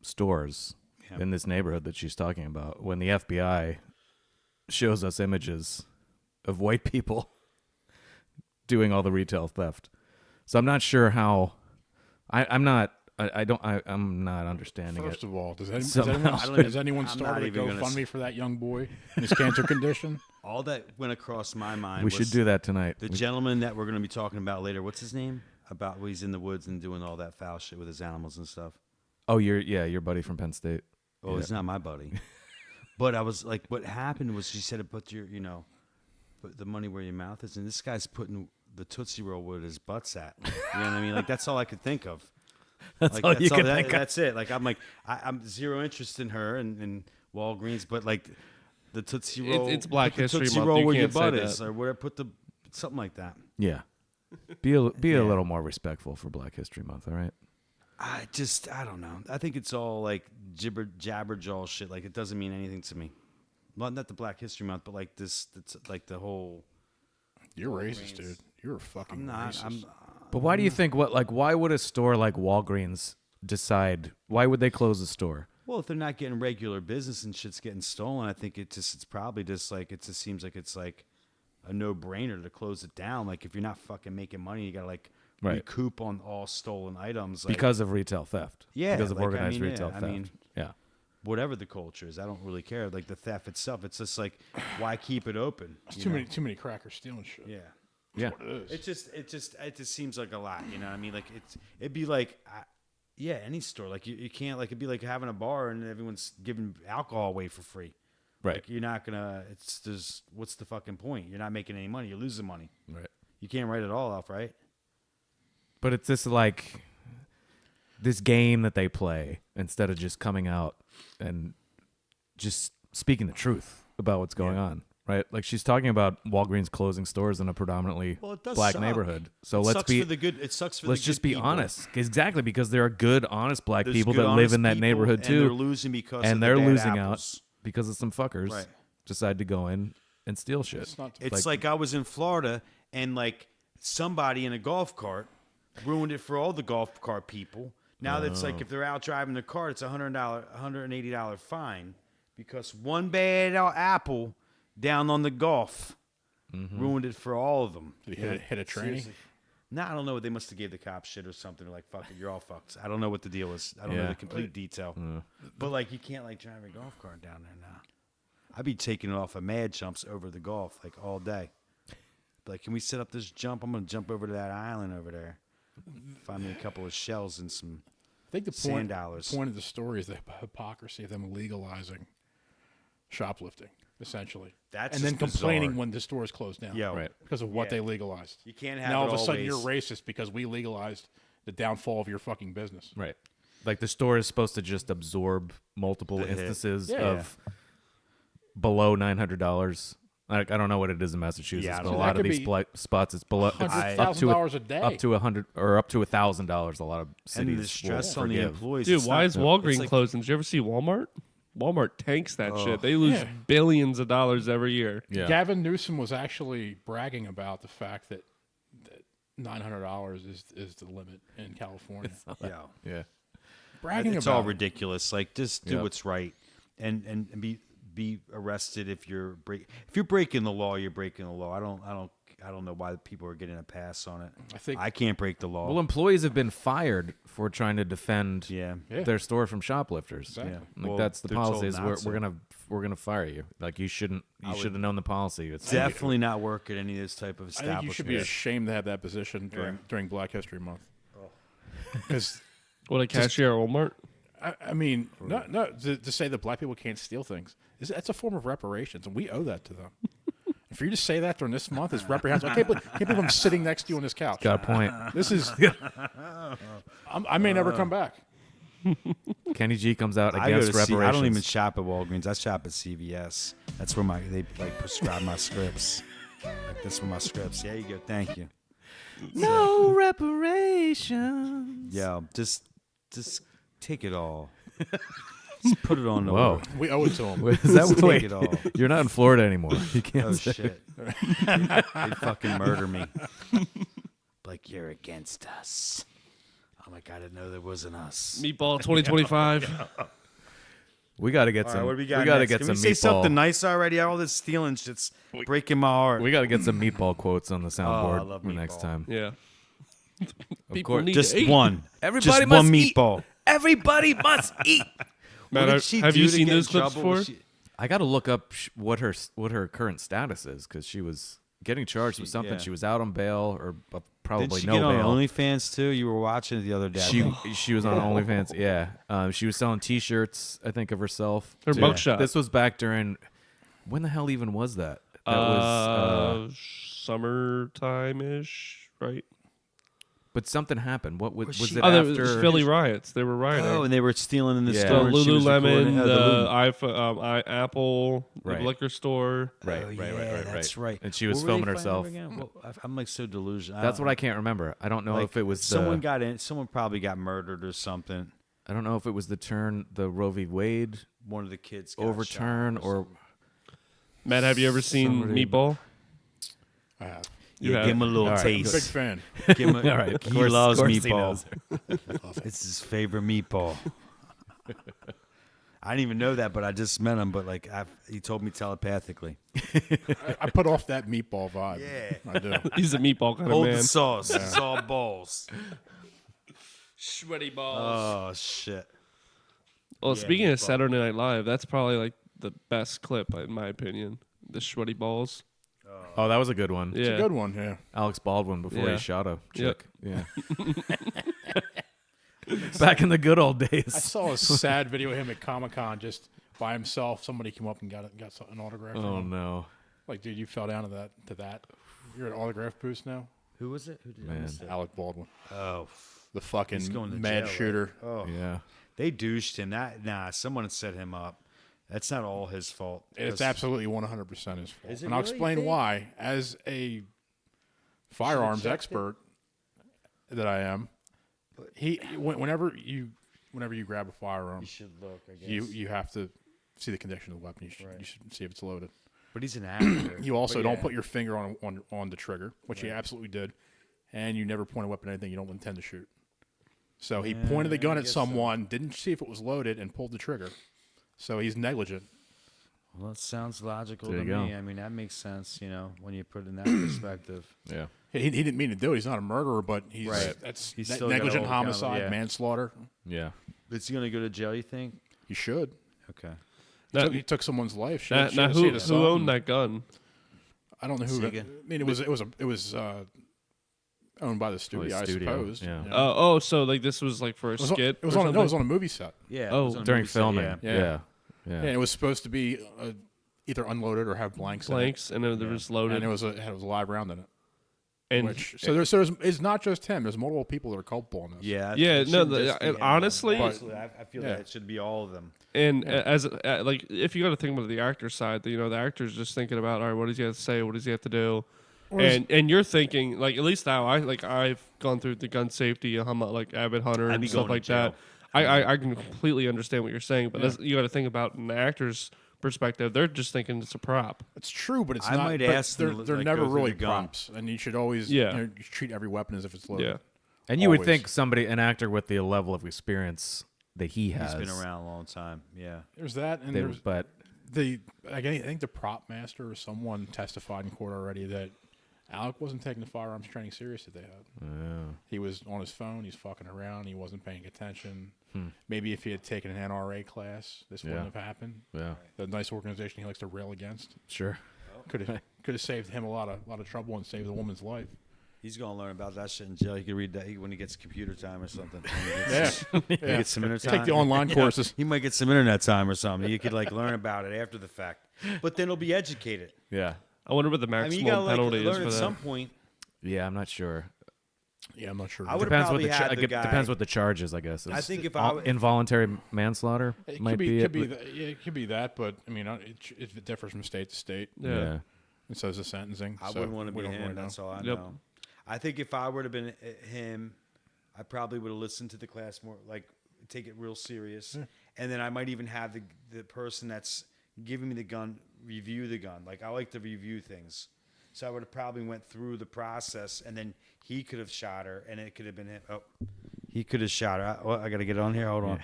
stores in this neighborhood that she's talking about when the FBI shows us images of white people doing all the retail theft. So I'm not sure how. I'm not understanding First it. of all, has anyone I'm started not a even gonna GoFundMe for that young boy and his cancer condition? All that went across my mind. We should do that tonight. The gentleman that we're going to be talking about later. What's his name? About when he's in the woods and doing all that foul shit with his animals and stuff. Oh, your buddy from Penn State. Oh, Yeah. he's not my buddy. But I was like, what happened was she said to put put the money where your mouth is, and this guy's putting the Tootsie Roll where his butt's at. You know what I mean? Like that's all I could think of. That's all you can think of. That's it. Like I'm zero interest in her and Walgreens, but like the Tootsie Roll. It's Black put the History Tootsie Month. Roll You where your can't say butt that. is, or where something like that. Yeah. Be a little more respectful for Black History Month, all right? I don't know. I think it's all like jabberjaw shit. Like it doesn't mean anything to me. Well, not the Black History Month, but like this. It's like the whole. You're racist, dude. You're a fucking racist. But why do you think why would a store like Walgreens decide, why would they close a store? Well, if they're not getting regular business and shit's getting stolen, I think it's probably just like it just seems like it's like a no-brainer to close it down. Like if you're not fucking making money, you gotta like recoup on all stolen items like, Because of retail theft. Yeah, Because of like, organized I mean, retail yeah, theft. I mean, yeah. whatever the culture is, I don't really care. Like the theft itself, it's just like why keep it open? There's too many crackers stealing shit. Yeah. Yeah. What it is. It just seems like a lot, you know what I mean? Like it'd be like any store. Like you can't like it'd be like having a bar and everyone's giving alcohol away for free. Right. Like, you're not gonna. What's the fucking point? You're not making any money. You're losing money. Right. You can't write it all off, right? But it's this like this game that they play instead of just coming out and just speaking the truth about what's going on. Right, like she's talking about Walgreens closing stores in a predominantly black suck. neighborhood. So It let's sucks be for the good. It sucks for let's the just good be people. honest, exactly, because there are good, honest black There's people good, that live honest in that people, neighborhood and too, they're losing because and of they're the bad losing apples. out because of some fuckers Right. decide to go in and steal shit. It's like I was in Florida and like somebody in a golf cart ruined it for all the golf cart people. Now that's like if they're out driving the cart, it's $180 fine because one bad apple down on the golf ruined it for all of them. Did he hit a tranny? No, I don't know. They must have gave the cops shit or something. They're like, fuck it, you're all fucked. I don't know what the deal is. I don't know Yeah. the complete detail. But like, you can't like drive a golf cart down there now. I'd be taking it off of mad jumps over the golf like all day. But like, can we set up this jump? I'm gonna jump over to that island over there. Find me a couple of shells and some I think the sand point, dollars. point of the story is the hypocrisy of them legalizing shoplifting, essentially. That's and then just complaining bizarre. when the stores close down. Yo, Right. Because of what they legalized. You can't have now it all of a sudden always. you're racist because we legalized the downfall of your fucking business. Right. Like the store is supposed to just absorb multiple The hit. instances Yeah. of below $900. Like I don't know what it is in Massachusetts, Yeah, I but don't a know. lot That of could these be spots it's below it's up to $100,000 a day. up to $100 or up to $1,000. A lot of cities And the stress will on the forgive. employees. Dude, it's why not- is Walgreens it's like- closing? Did you ever see Walmart? Walmart tanks that shit. They lose billions of dollars every year. Yeah. Gavin Newsom was actually bragging about the fact that $900 is the limit in California. Yeah. Yeah. Bragging It's about all it. ridiculous. Like, just do Yep. what's right, and be arrested if you're breaking the law. You're breaking the law. I don't know why people are getting a pass on it. I think I can't break the law. Well, employees have been fired for trying to defend Yeah. their store from shoplifters. Exactly. Yeah. Like Well, that's the they're told policy. Is not we're gonna fire you. Like you should have known the policy. It's Definitely not work at any of this type of I establishment. think you should be ashamed to have that position during Black History Month. Because What, a cashier at Walmart? I mean, no, to say that black people can't steal things that's a form of reparations, and we owe that to them. And for you to say that during this month is reprehensible. I can't believe I'm sitting next to you on this couch. got a point. This is. I may never come back. Kenny G comes out I go against to reparations. I don't even shop at Walgreens. I shop at CVS. That's where they like prescribe my scripts. Like that's where my scripts. Yeah, you go. Thank you. no reparations. Yeah, just take it all. Just put it on the Whoa. We owe it to them. Is that Take wait, it all. You're not in Florida anymore. You can't Oh say shit! They'd fucking murder me. Like you're against us. I'm like, I didn't know there wasn't us. Meatball 2025. We got to get All some. right, what do we got? got to next? get Can some we say meatball. something nice already? All this stealing shit's breaking my heart. We got to get some meatball quotes on the I soundboard love for next meatball. time. Yeah. Of course. need Just to eat. one. Everybody Just must one eat. meatball. Everybody must eat. Matt, What did she have do you to seen get in those clips trouble? before? Was she- I got to look up what her current status is because she was getting charged with something. yeah. She was out on bail or probably Did she no get on bail. OnlyFans too? You were watching it the other day. She was on OnlyFans. Yeah, she was selling T-shirts. I think of herself. Her too. mugshot. This was back during. When the hell even was that? That was. Summertime ish, right? But something happened. What was she- it Oh, after? that was Philly riots. They were rioting. Oh, and they were stealing in the Yeah. the store. and she was recording- Lululemon, the Lulu- iPhone, Apple, Right. the liquor store. Right, Oh, right, yeah, right, right, that's right. right. And she was What were they filming fighting herself. over again? I'm like so delusional. That's what I can't remember. I don't know like, if it was someone the. got in. Someone probably got murdered or something. I don't know if it was the Roe v. Wade One of the kids got overturn shot or. Matt, have you ever seen Somebody- Meatball? I have. You Yeah, have. give him a little All right, Big taste. fan. Give him All right, of he course- loves of course he meatball. knows. It's his favorite meatball. I didn't even know that, but I just met him. But like, he told me telepathically. I put off that meatball vibe. Yeah. I do. He's a meatball kind Hold of the man. sauce. It's all balls. Sweaty balls. Oh shit. Well, yeah, speaking of meatball. Saturday Night Live, that's probably like the best clip in my opinion. The sweaty balls. Oh, that was a good one. Yeah. Good one, yeah. Alex Baldwin before Yeah. he shot a Yep. chick. Yeah. Back in the good old I days. saw a sad video of him at Comic-Con just by himself. Somebody came up and got an autograph. from Oh him. no. Like, dude, you fell down to that. You're at autograph booth now. Who was it? Who did Man. it? Alec Baldwin, Oh, the fucking he's going to mad jail, shooter. right? Oh, Yeah. they douched him. Someone set him up. That's not all his fault. It's 'Cause- absolutely 100% his fault. Is it And I'll really, explain you think? why. As a firearms checked expert that I am, whenever you grab a firearm, You should look. I guess you have to see the condition of the weapon. You should see if it's loaded. But he's an actor. You also But don't yeah. put your finger on the trigger, which he absolutely did, and you never point a weapon at anything you don't intend to shoot. So he pointed the gun I at guess someone, didn't see if it was loaded, and pulled the trigger. So he's negligent. Well, it sounds logical There to you go. me. I mean, that makes sense. When you put it in that perspective. Yeah. He didn't mean to do it. He's not a murderer, but he's Right. that's He's ne- still gotta negligent hold homicide, yeah. manslaughter. Yeah. Is he gonna go to jail? You think? He should. Okay. He took someone's life. Now, who owned that gun? I don't know who. Sega. I mean, it was owned by the studio, I studio, suppose. yeah. So like this was like for a It was, skit. it was or on. No, it was something? on a movie set. Yeah. Oh, it was on a During movie set, filming. yeah. Yeah. And it was supposed to be either unloaded or have blanks. blanks, and then there was loaded. And it was a live round in it. And So there's it's not just him. There's multiple people that are culpable in this. Yeah. Yeah, it no, shouldn't just be and him. honestly- I feel Yeah. that it should be all of them. And as like, if you got to think about the actor side, the actor's just thinking about, all right, what does he have to say? What does he have to do? And you're thinking, like, at least now, I've gone through the gun safety, I'm like avid hunter I'd and be stuff going to like that. jail. I can completely understand what you're saying, but you got to think about an actor's perspective. They're just thinking it's a prop. It's true, but it's I not. might but ask them they're to, like, never go through really the gun. props, and you should always Yeah. you treat every weapon as if it's loaded. Yeah. And you would Always. think an actor with the level of experience that he has. He's been around a long time. Yeah. There's that, and they- there's but I think the prop master or someone testified in court already that Alec wasn't taking the firearms training serious that they had. He was on his phone. He's fucking around. He wasn't paying attention. Maybe if he had taken an NRA class, this wouldn't have happened. yeah, The nice organization he likes to rail against sure. could have saved him a lot of trouble and saved the woman's life. He's gonna learn about that shit in jail. He could read that when he gets computer time or something. Yeah, He gets some internet time. Take the online courses. He might get some internet time or something. You could like learn about it after the fact. But then he'll be educated. Yeah, I wonder what the I maximum mean, you gotta like penalty is learn for at that. some point. yeah. I'm not sure. Yeah, I'm not sure. I would Depends what probably had the guy. depends what the charge is. I guess. I think if All- involuntary manslaughter It might could be, be could it. be that, yeah, it could be that, but I mean, it differs from state to state, Yeah. and so is the sentencing. I so wouldn't want to we be don't him. really know. That's all I Yep. know. I think if I would have been him, I probably would have listened to the class more, like take it real serious, and then I might even have the person that's giving me the gun review the gun. Like I like to review things, so I would have probably went through the process, and then he could have shot her, and it could have been him. Oh, he could have shot her. Well, I got to get on here. Hold on.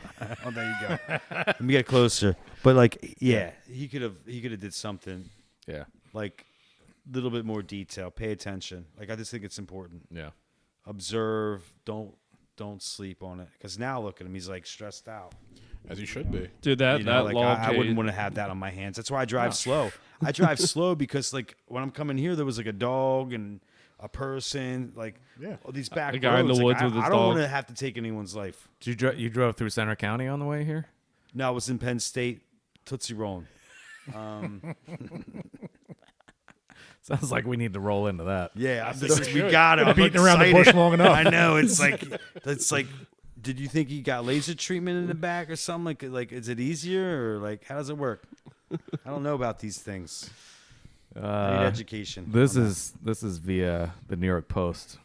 Oh, there you go. Let me get closer. But like, yeah, he could have did something Yeah, like a little bit more detail. Pay attention. Like I just think it's important. yeah. Observe. Don't sleep on it. Because now look at him. He's like stressed out. As he should be. Dude, that You know, that like law I wouldn't case- want to have that on my hands. That's why I drive slow. I drive slow because like when I'm coming here, there was like a dog and a person, like all these back A guy in roads. the Like, woods with his I don't dog. want to have to take anyone's life. Did you drove through Center County on the way here? No, I was in Penn State, Tootsie Rolling. Sounds like we need to roll into that. Yeah, we got it. I'm beating around the excited. bush long enough. I know. It's like. Did you think he got laser treatment in the back or something? Like, is it easier or like how does it work? I don't know about these things. I need education. This on is via the New York Post,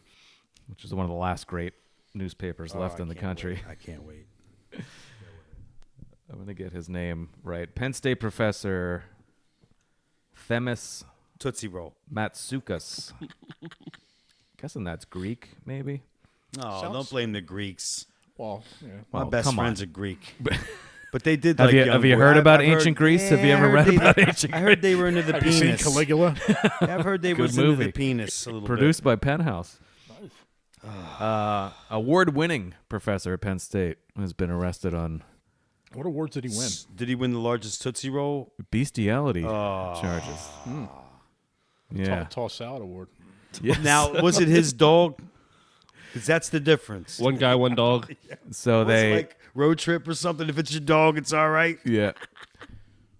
which is one of the last great newspapers that. left I in the can't country. wait. I can't wait. I'm gonna get his name right. Penn State professor Themis Tootsie Roll. Matsoukas. Guessing that's Greek, maybe. No, Sounds- don't blame the Greeks. Well, yeah. My Well, best come on. friends are Greek. But they did Have like you- young have you boy. heard about I've ancient Greece? Have you Yeah, ever I heard read they- about ancient I heard they were into the Have you seen penis. Caligula? Yeah, I've heard they were Good into movie. the penis a little Produced by Penthouse. Award-winning professor at Penn State has been arrested on What awards did he win? bit. Did he win the largest Tootsie Roll? bestiality charges. Yeah. Tall salad award. Yes. Now, was it his dog? Because that's the difference. One guy, one dog. So Was it they like road trip or something. If it's your dog, it's all right. yeah.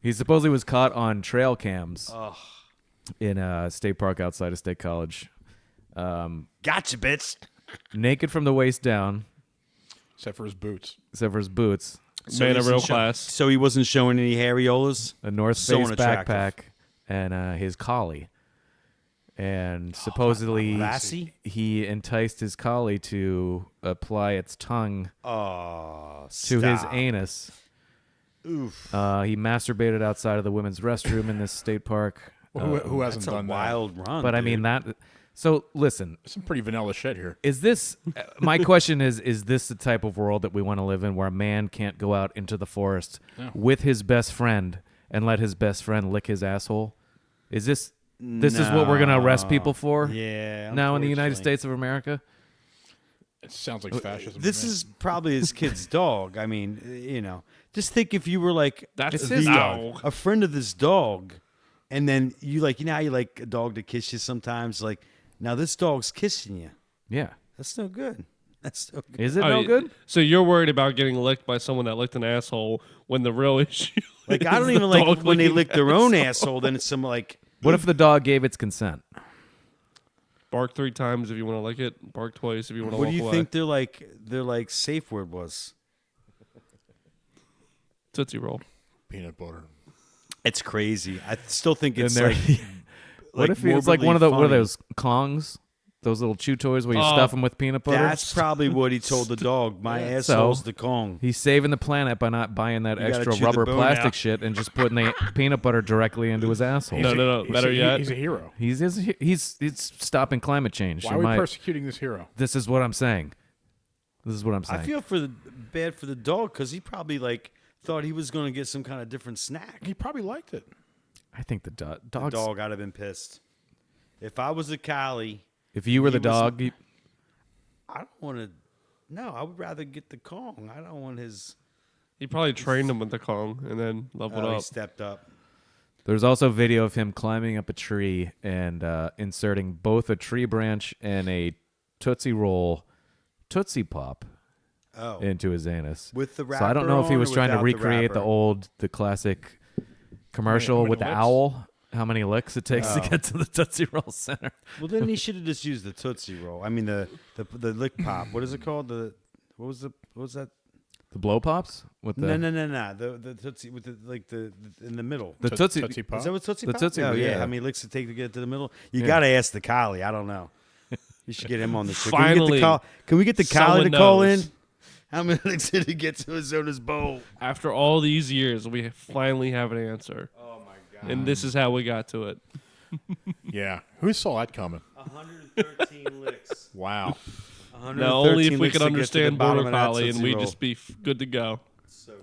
He supposedly was caught on trail cams in a state park outside of State College. Gotcha, bitch. Naked from the waist down, Except for his boots. Man of real he class. So he wasn't showing any areolas. a North So Face unattractive. backpack, and his collie. And supposedly Lassie? he enticed his collie to apply its tongue Oh, to his stop. anus. Oof. He masturbated outside of the women's restroom in this state park. Well, who hasn't That's a done wild run. But I mean dude. that. So listen, that? Some pretty vanilla shit here. is this? My question is this the type of world that we want to live in, where a man can't go out into the forest with his best friend and let his best friend lick his asshole? Is this? This is what we're gonna arrest people for? Yeah. Now in the United unfortunately. States of America. It sounds like fascism. This to me. is probably his kid's dog. I mean, just think if you were like That's the- his dog. a friend of this dog, and then you like, how you like a dog to kiss you sometimes. Like, now this dog's kissing you. Yeah. That's no good. That's no good. Is it Oh, no good? So you're worried about getting licked by someone that licked an asshole when the real issue Like, I is don't the even like dog when they licking lick their own asshole. Then it's some like. What if the dog gave its consent? Bark 3 times if you want to lick it. Bark twice if you want to What walk do you away. think their like safe word was? Tootsie Roll. Peanut butter. It's crazy. I still think it's And they're- like. What if it's like one of the what are those Kongs? Those little chew toys where you stuff them with peanut butter? That's probably what he told the dog. My asshole's the Kong. He's saving the planet by not buying that gotta extra chew the rubber bone plastic out. shit and just putting the peanut butter directly into his asshole. No. Better yet. He's a hero. He's stopping climate change. Why He are we might- persecuting this hero? This is what I'm saying. This is what I'm saying. I feel bad for the dog because he probably like thought he was going to get some kind of different snack. He probably liked it. I think the The dog's. dog I'd have been pissed. If I was a collie, If you were the he was- dog, I don't want to. No, I would rather get the Kong. I don't want his. He probably trained him with the Kong and then leveled He up. stepped up. there's also video of him climbing up a tree and inserting both a tree branch and a Tootsie Roll Tootsie Pop Oh, into his anus. with the So wrapper I don't know if he on was or trying to without recreate the wrapper? classic commercial How many with the licks? owl. How many licks it takes to Oh. get to the Tootsie Roll center. Well, then he should have just used the Tootsie Roll. I mean the lick pop. What is it called? What was that? The blow pops with the No. The Tootsie with the in the middle. the Tootsie. Tootsie Pop. Is that what Tootsie The Pop? Tootsie, Oh yeah. yeah. How many licks it take to get to the middle? You Yeah. got to ask the collie. I don't know. You should get him on the show. Finally, Can we get the collie someone to call in? knows. How many licks did he get to his owner's bowl? After all these years, we finally have an answer. Oh my god. And this is how we got to it. Yeah. Who saw that coming? 113 licks. Wow. Now, only if we licks could to get to the understand bottom Border of that Collie and Tootsie we'd Roll. just be good to go.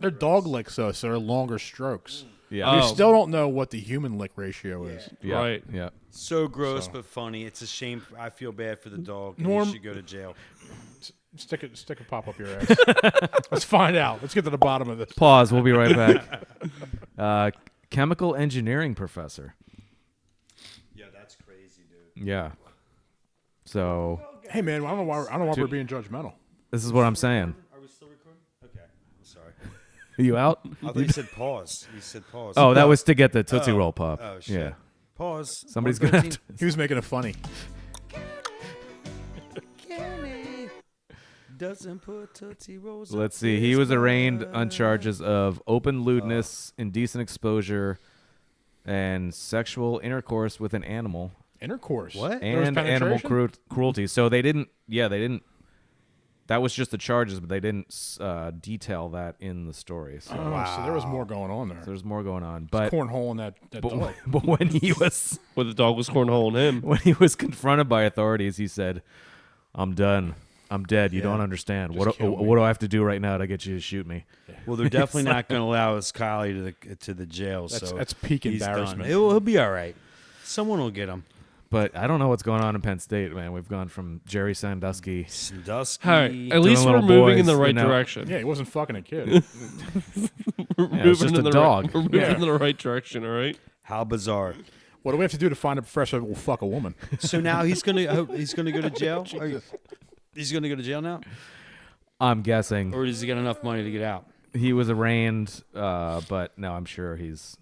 They're dog licks, though, so they're longer strokes. Yeah. We Oh. still don't know what the human lick ratio is. Yeah. Right. Yeah. So gross but funny. It's a shame. I feel bad for the dog. And Norm- he should go to jail. Stick a pop up your ass. Let's find out. Let's get to the bottom of this. Pause. We'll be right back. Chemical engineering professor. Yeah, that's crazy, dude. Yeah. So Hey man, I don't know why we're being judgmental. this is what I'm saying. Are we still recording? Okay. I'm sorry. Are you out? I thought you said pause. You said pause. Oh, that was to get the Tootsie Oh. Roll pop. Oh, shit. Yeah. Pause. Somebody's gonna have 113. He was making it funny. Kenny doesn't put Tootsie Rolls up Let's see. He his was arraigned butt. on charges of open lewdness, indecent exposure, and sexual intercourse with an animal Intercourse. What? There was and animal penetration? cruelty. So they didn't. Yeah, they didn't. That was just the charges, but they didn't detail that in the story. So, Oh, so there was more going on there. so there's more going on. But Cornhole in that dog. but when he was Where the dog was cornholing him. when he was confronted by authorities, he said, "I'm done. I'm dead. You don't understand. Just kill me." What do I have to do right now to get you to shoot me?" Well, they're definitely not going to allow his collie to the jail. That's peak he's done. embarrassment. He'll be all right. Someone will get him. But I don't know what's going on in Penn State, man. We've gone from Jerry Sandusky. Sandusky. All right. At least Doing we're little moving in boys, the right you know. direction. Yeah, he wasn't fucking a kid. We're Yeah, it's just in a the dog. We're moving Yeah. in the right direction, all right? How bizarre. What do we have to do to find a professor who will fuck a woman? So now he's gonna go to jail. He's going to go to jail now? I'm guessing. Or does he get enough money to get out? He was arraigned, but no, I'm sure he's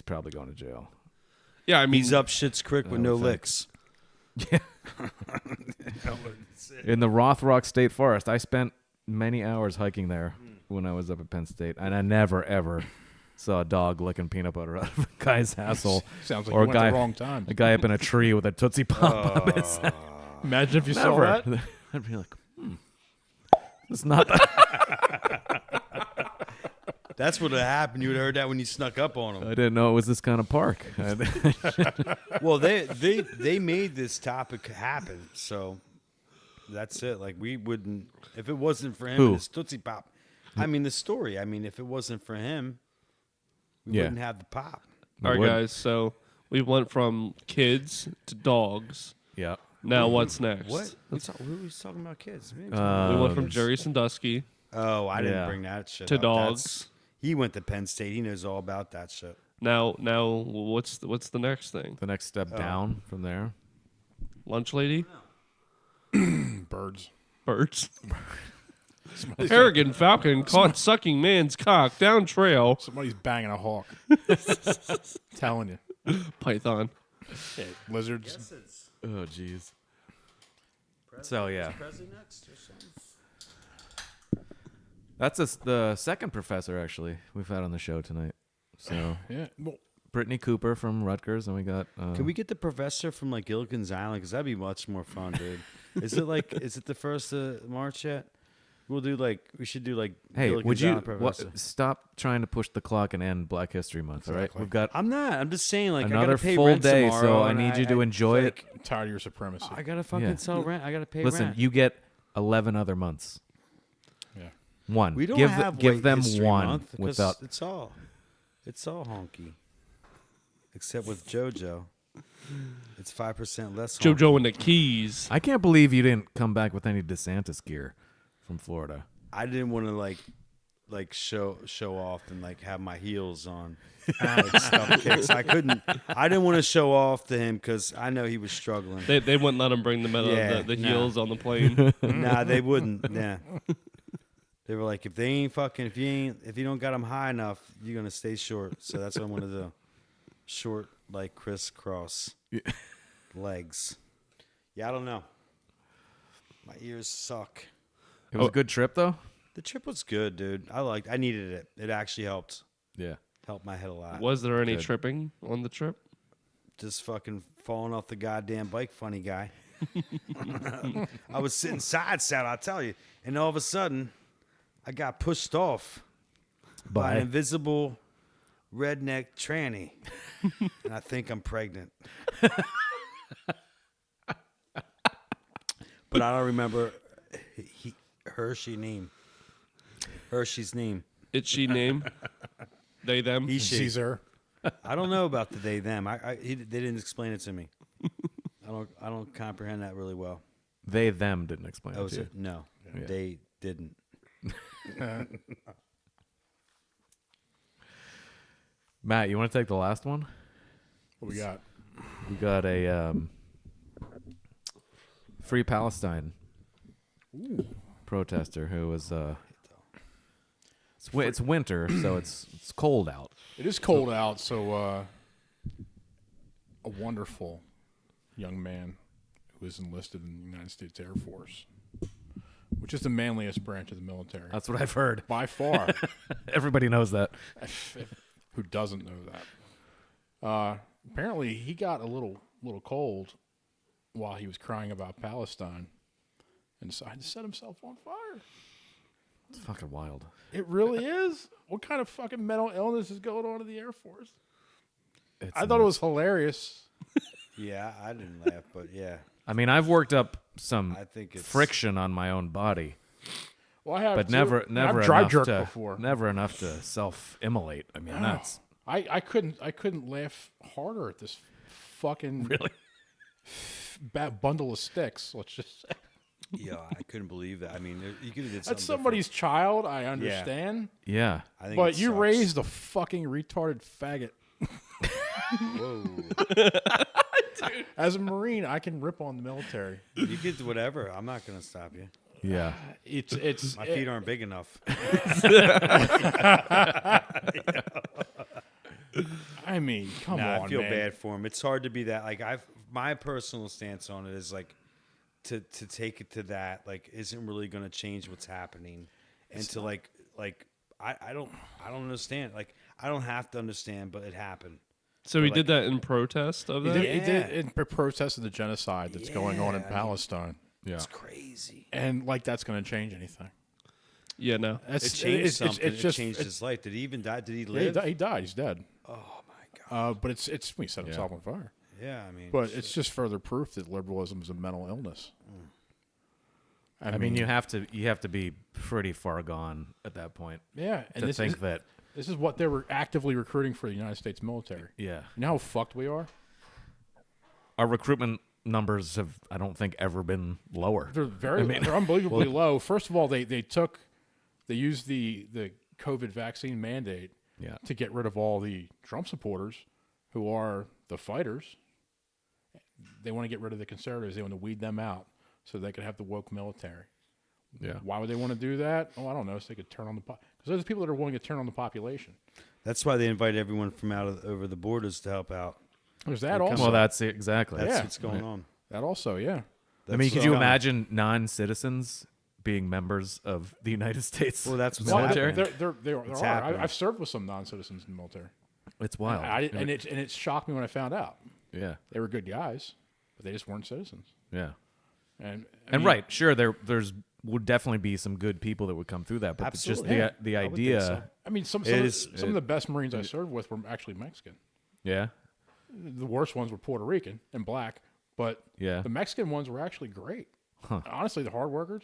probably going to jail. Yeah, I mean, he's up shit's creek with no licks. Yeah. In the Rothrock State Forest, I spent many hours hiking there when I was up at Penn State, and I never ever saw a dog licking peanut butter out of a guy's asshole. Sounds like or you went the wrong time. A guy up in a tree with a Tootsie Pop up his head. Imagine if you saw that. I'd be like, it's not that. That's what would have happened. You would have heard that when you snuck up on him. I didn't know it was this kind of park. Well, they made this topic happen, so that's it. Like, we wouldn't, if it wasn't for him and his Tootsie Pop. I mean, the story. I mean, if it wasn't for him, we wouldn't have the pop. All right, guys. So we went from kids to dogs. Yeah. Now what's next? What? Who was talking about kids? We went from Jerry Sandusky. Oh, I didn't bring that shit to up. dogs. He went to Penn State. He knows all about that shit. Now, what's the next thing? The next step down from there. Lunch lady. Birds. Peregrine falcon caught sucking man's cock down trail. Somebody's banging a hawk. Telling you. Python. Yeah, lizards. Oh, jeez. So, yeah. That's the second professor, actually, we've had on the show tonight. So, yeah. Well, Brittany Cooper from Rutgers, and we got... Can we get the professor from, like, Gilligan's Island? Because that'd be much more fun, dude. Is it the 1st of March yet? We should do, like, hey, Gilligan's would you Island professor. stop trying to push the clock and end Black History Month, all right? We've got I'm not. I'm just saying, like, I another gotta pay full rent day, tomorrow, so I and need you to enjoy it. I'm tired of your supremacy. I gotta fucking sell rent. I gotta pay Listen, rent. you get 11 other months. Yeah. One. We don't give have give White them History one Month because without... it's all honky. Except with JoJo. It's 5% less honky. JoJo and the Keys. I can't believe you didn't come back with any DeSantis gear from Florida. I didn't want to like show off and like have my heels on, like stuff kicks. I didn't want to show off to him because I know he was struggling. They wouldn't let him bring the heels on the plane. Nah, they wouldn't. Yeah, they were like, if you don't got them high enough, you're gonna stay short. So that's what I want to do. Short, like crisscross legs. Yeah, I don't know. My ears suck. It was a good trip, though? The trip was good, dude. I needed it. It actually helped. Yeah. Helped my head a lot. Was there any tripping on the trip? Just fucking falling off the goddamn bike, funny guy. I was sitting side saddle, I'll tell you. And all of a sudden, I got pushed off by an invisible redneck tranny. And I think I'm pregnant. But I don't remember Hershey's name. It's she name. They them. He she. Caesar. I don't know about the they them. They didn't explain it to me. I don't comprehend that really well. They them didn't explain it Was to you. it? No, Yeah. they didn't. Matt, you want to take the last one? What we got? We got a Free Palestine protester who was it's winter, so it's cold out. It is cold out, so a wonderful young man who is enlisted in the United States Air Force, which is the manliest branch of the military. That's what I've heard. By far. Everybody knows that. Who doesn't know that? Apparently, he got a little cold while he was crying about Palestine and decided to set himself on fire. It's fucking wild. It really is. What kind of fucking mental illness is going on in the Air Force? I thought it was hilarious. Yeah, I didn't laugh, but yeah. I mean, I've worked up some I think it's friction on my own body, Well, I have, but too. never I've dry enough jerked to before. never enough to self-immolate. I mean, that's I couldn't laugh harder at this fucking really bundle of sticks. Let's just say. Yeah, I couldn't believe that. I mean, you could have did something. That's somebody's child. I understand. yeah. I think But it you sucks. raised a fucking retarded faggot. Whoa. As a Marine, I can rip on the military. You can do whatever. I'm not gonna stop you. Yeah. It's My feet aren't big enough. I mean, come on, I feel man. bad for him. It's hard to be that. Like my personal stance on it is like to take it to that like isn't really gonna change what's happening, and to like I don't understand. Like I don't have to understand, but it happened. So he did that in protest of that? He did in protest of the genocide that's going on in Palestine. Yeah. It's crazy. And like that's going to change anything. Yeah, no. It changed something. It changed his life. Did he even die? Did he live? Yeah, he died. He's dead. Oh my god. But it's he set himself on fire. Yeah, I mean. But it's just further proof that liberalism is a mental illness. I mean, you have to be pretty far gone at that point. Yeah, and to think that this is what they were actively recruiting for the United States military. Yeah. You know how fucked we are? Our recruitment numbers have, I don't think, ever been lower. They're they're unbelievably low. First of all, they used the COVID vaccine mandate to get rid of all the Trump supporters who are the fighters. They want to get rid of the conservatives. They want to weed them out so they could have the woke military. Yeah. Why would they want to do that? Oh, I don't know. So they could turn on the because there's people that are willing to turn on the population. That's why they invite everyone from over the borders to help out. There's that also. Well, that's exactly. That's what's going on. That also, yeah. I mean, could you imagine non-citizens being members of the United States military? There are. I've served with some non-citizens in the military. It's wild. And it shocked me when I found out. Yeah. They were good guys, but they just weren't citizens. Yeah. And right, sure, there's would definitely be some good people that would come through that, but it's just the idea. So. I mean, some of the best Marines I served with were actually Mexican. Yeah. The worst ones were Puerto Rican and black, but the Mexican ones were actually great. Huh. Honestly, the hard workers,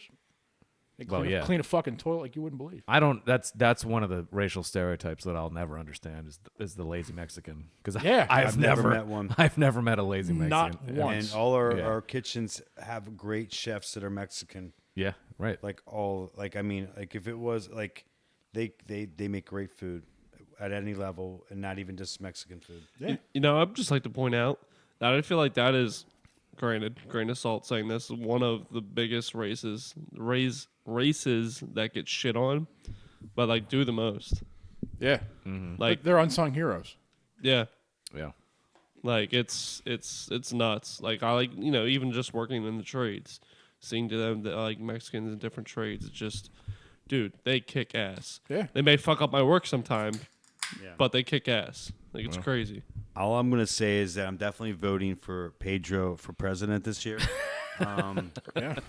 they well, clean a fucking toilet like you wouldn't believe. I don't. That's one of the racial stereotypes that I'll never understand is the lazy Mexican. Because I've never met one. I've never met a lazy Mexican. Not once. And all our kitchens have great chefs that are Mexican. Yeah, right. Like I mean, like if it was like they make great food at any level, and not even just Mexican food. Yeah. You know, I'd just like to point out that I feel like that is, grain of salt saying this, one of the biggest races that get shit on, but like do the most. Yeah. Mm-hmm. Like they're unsung heroes. Yeah. Yeah. Like it's nuts. Like I like, you know, even just working in the trades, seeing to them that like Mexicans in different trades, it's just, dude, they kick ass. Yeah. They may fuck up my work sometime, Yeah. but they kick ass. Like it's crazy. All I'm gonna say is that I'm definitely voting for Pedro for president this year. Yeah.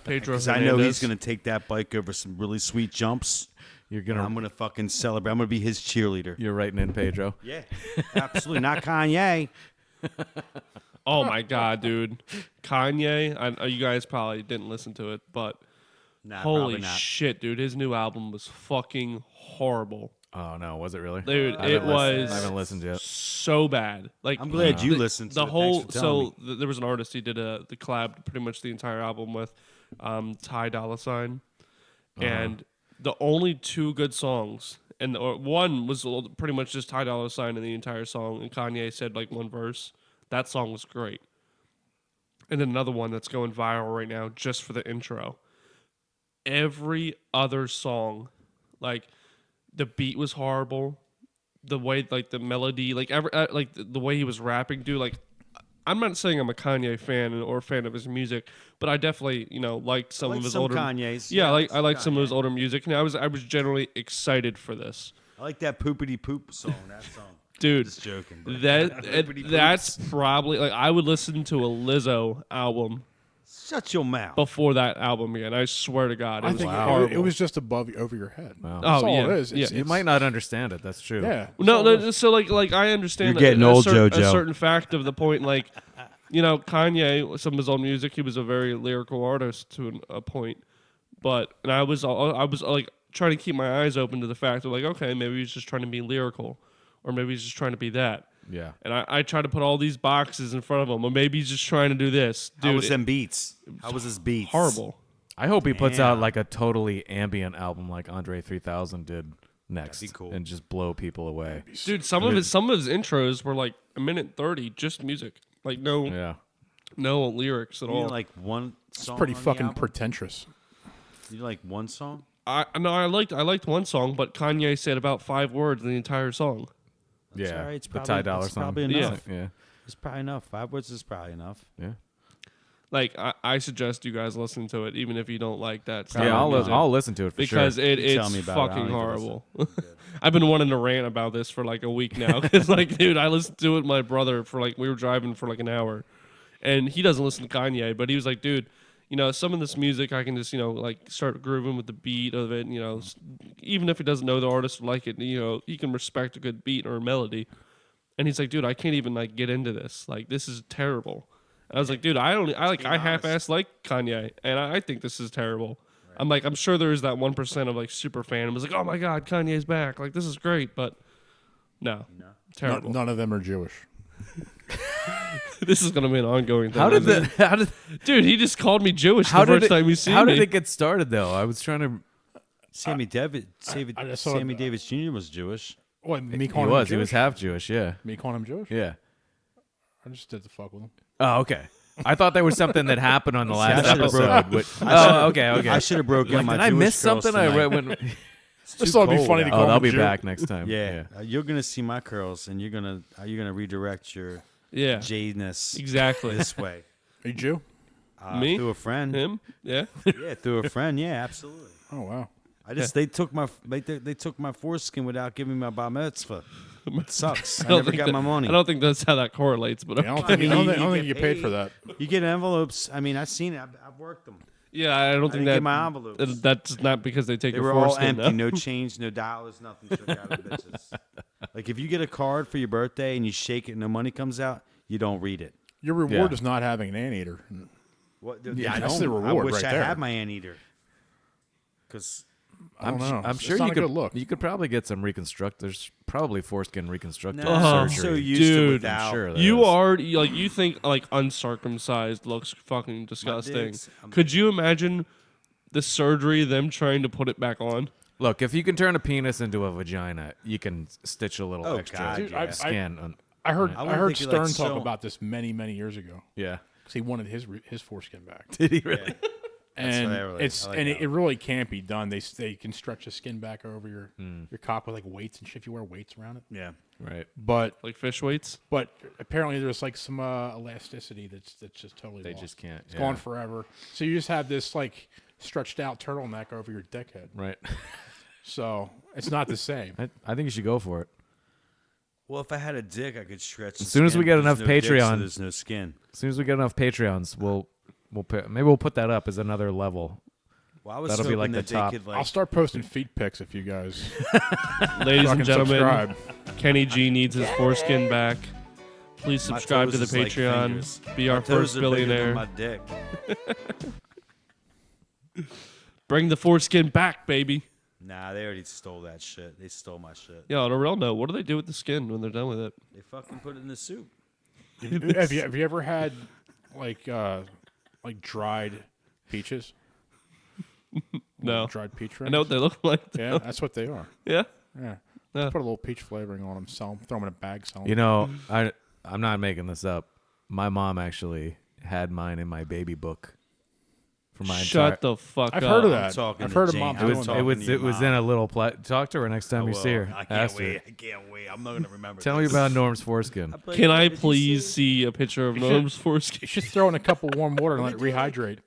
Pedro, because I know he's gonna take that bike over some really sweet jumps. I'm gonna fucking celebrate. I'm gonna be his cheerleader. You're writing in Pedro. Yeah, absolutely. Not Kanye. Oh my god, dude, Kanye! You guys probably didn't listen to it, but holy shit, dude, his new album was fucking horrible. Oh no, was it really? Dude, I haven't listened yet. So bad. Like I'm glad you listened to the it. whole. Thanks for telling me. There was an artist he did the collab pretty much the entire album with, Ty Dolla $ign, and the only two good songs, and one was pretty much just Ty Dolla $ign in the entire song, and Kanye said like one verse. That song was great. And then another one that's going viral right now just for the intro. Every other song, like the beat was horrible. The way, like the melody, like the way he was rapping, dude. Like, I'm not saying I'm a Kanye fan or a fan of his music, but I definitely, you know, liked some of his older Kanye's. Yeah, I like some of his older music, and I was generally excited for this. I like that poopity poop song. That song. Dude, just joking. Bro. That's probably like I would listen to a Lizzo album. Shut your mouth. Before that album again, I swear to God, I think it was just over your head. Wow. That's all yeah, it is. yeah. You might not understand it. That's true. Yeah. No. So like I understand. You're getting old, JoJo. A certain fact of the point, like, you know, Kanye, some of his old music, he was a very lyrical artist to a point, and I was like trying to keep my eyes open to the fact of like, okay, maybe he's just trying to be lyrical. Or maybe he's just trying to be that. Yeah. And I try to put all these boxes in front of him. Or maybe he's just trying to do this. Dude, How was them beats? How was his beats? Horrible. I hope he puts out like a totally ambient album like Andre 3000 did next That'd be cool. and just blow people away. Dude, some of his intros were like a minute 30, just music, like no lyrics at You all. need, like one song. It's pretty on the fucking album? pretentious. You like one song? I liked one song, but Kanye said about 5 words in the entire song. That's all right. It's the probably- Ty Dolla it's song. probably enough. Yeah. It's probably enough. 5 words is probably enough. Yeah. Like I suggest you guys listen to it, even if you don't like that. Yeah, style of music, I'll listen to it for because sure. it's tell me about it. I fucking don't need to horrible. I've been wanting to rant about this for like a week now because, like, dude, I listened to it with my brother for like we were driving for like an hour, and he doesn't listen to Kanye, but he was like, dude, you know, some of this music I can just, you know, like start grooving with the beat of it, you know, even if he doesn't know the artist or like it, you know, he can respect a good beat or a melody. And he's like, dude, I can't even like get into this. Like, this is terrible. And I was like, dude, I half-ass like Kanye, and I think this is terrible. Right. I'm like, I'm sure there is that 1% of like super fan. I was like, oh my god, Kanye's back. Like, this is great, but no. Terrible. None of them are Jewish. This is gonna be an ongoing thing. How did dude? He just called me Jewish the first time you see me. How did it get started though? I was trying to. Sammy Davis Jr. was Jewish. What, me He calling him was. Jewish? He was half Jewish. Yeah. Me calling him Jewish? Yeah. I just did the fuck with him. Oh, okay. I thought there was something that happened on the last I should've episode. Okay. I should have broken Like, my did I Jewish miss curls something? I tonight. read when. This thought it'd be funny to call Oh, him they'll a be Jew. back next time. Yeah. You're gonna see my curls, and you're gonna redirect your J-ness exactly this way. Are you Jew? Me? Through a friend. Him? Yeah. Yeah, through a friend. Yeah, absolutely. Oh wow. They took my foreskin without giving me my bar mitzvah. It sucks. I don't never think got that- my money. I don't think that's how that correlates, but I don't think you get paid for that. You get envelopes. I mean, I've seen it. I've worked them. yeah, I don't think didn't that get my envelopes. That's not because they take They your were all foreskin. empty. though. No change, no dollars, nothing. Took out of the bitches. Like if you get a card for your birthday and you shake it and no money comes out, you don't read it. Your reward is not having an anteater. What? Yeah, I that's don't. the reward I wish right I there. had my anteater. Because I don't know. I'm It's sure not you a could good look. You could probably get some reconstruct. There's probably foreskin reconstructive I'm surgery. so used to it Dude, without. I'm sure there You is. are like you think like uncircumcised looks fucking disgusting. dick's- Could you imagine the surgery, them trying to put it back on? Look, if you can turn a penis into a vagina, you can stitch a little Oh, extra God, Dude, yeah. skin. On, I heard I I wouldn't heard think you, Stern like, talk so- about this many years ago yeah. because he wanted his foreskin back. Did he really? And what I really- it's I like and that it really can't be done. They can stretch the skin back over your cock with like weights and shit if you wear weights around it. Yeah. Right. But Like fish weights? apparently there's like some elasticity that's just totally They lost. just can't. It's gone forever. So you just have this like stretched out turtleneck over your dickhead. Right. So it's not the same. I think you should go for it. Well, if I had a dick, I could stretch. As soon as we get enough Patreon- so there's no skin. As soon as we get enough Patreons, maybe we'll put that up as another level. Well, I was That'll be hoping like that the top. they could like. I'll start posting feet pics if you guys Ladies fucking and gentlemen, subscribe. Kenny G needs his foreskin back. Please My subscribe to toes the is like Patreon. fingers. Be My our toes first are bigger than billionaire. My dick. Bring the foreskin back, baby. Nah, they already stole that shit. They stole my shit. Yo, on a real note, what do they do with the skin when they're done with it? They fucking put it in the soup. have you ever had like dried peaches? No. Like dried peach I rings? know what they look like. Yeah, that's what they are. Yeah? Yeah. Yeah. Put a little peach flavoring on them, sell them, throw them in a bag, sell them. You know, I'm not making this up. My mom actually had mine in my baby book for my Shut the fuck I've up. heard of that. talking I've to heard of Jane. moms I doing was that. talking- It was in a little talk to her next time you see her. I can't Ask wait. her. I can't wait. I'm not gonna remember. Tell me this. about Norm's foreskin. Can I please see a picture of Norm's foreskin? You should throw in a cup of warm water and let it rehydrate.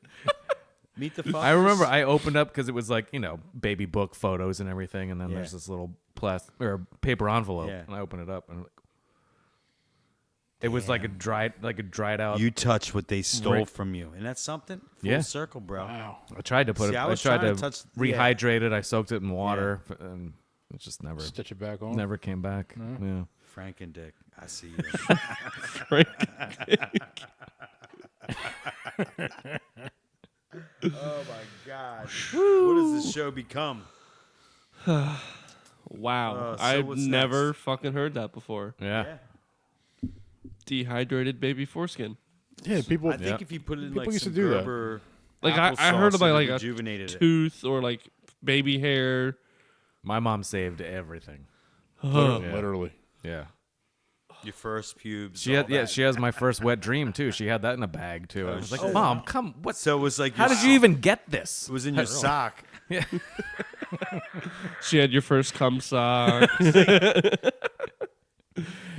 Meet the fuckers. I remember I opened up because it was like, baby book photos and everything, and then Yeah. there's this little plastic or paper envelope, Yeah. and I open it up and it was like a dried out. You touch what they stole Right. from you, and that's something. Full Yeah. circle, bro. Wow. I tried to put See, it. I I was tried trying to to touch- rehydrate it. I soaked it in water, and it just never Stitch it back on. never came back. Yeah. Frank and Dick, I see you. Oh my God! What does this show become? Wow. So I've what's never next? fucking heard that before. Yeah. Dehydrated baby foreskin. Yeah, people. I think if you put it in People like used some to do that. Gerber Like I applesauce, heard about it like a rejuvenated it. tooth or like baby hair. My mom saved everything. Literally. Yeah. Your first pubes. She has my first wet dream too. She had that in a bag too. I was like, Mom, come. What? So it was like. How did you even get this? It was in your sock. Yeah. She had your first cum sock. Your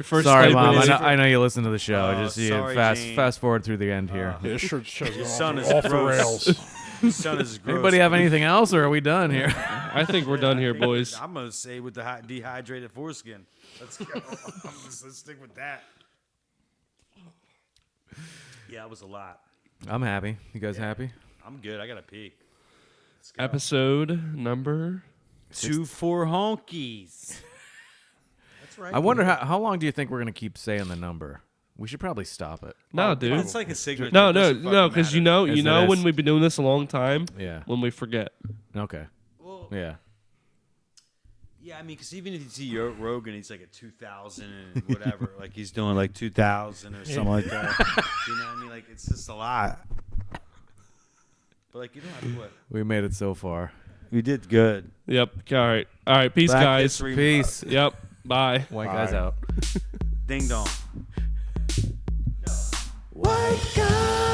first Sorry, type Mom. of- I know you listen to the show. Just sorry, Jane. fast forward through the end here. This show's going son off, is off the gross. rails. Your son is gross. Anybody have anything else, or are we done here? I think we're done here, boys. I'm gonna say with the dehydrated foreskin. Let's go. Let's stick with that. Yeah, it was a lot. I'm happy. You guys happy? I'm good. I gotta pee. Episode number 2-4 honkies. That's right. I wonder how long do you think we're gonna keep saying the number? We should probably stop it. No, dude. It's like a signature. No, It doesn't fucking because matter. you know Is. when we've been doing this a long time. Yeah. When we forget. Okay. Well, Yeah. yeah, I mean, because even if you see Rogan, he's like a 2000 and whatever. Like he's doing like 2000 or something like that. You know what I mean? Like it's just a lot. But like you don't have to what? We made it so far. We did good. Yep. All right. Peace, Black guys. History Peace. Yep. Bye. White guys out. Ding dong. White guys.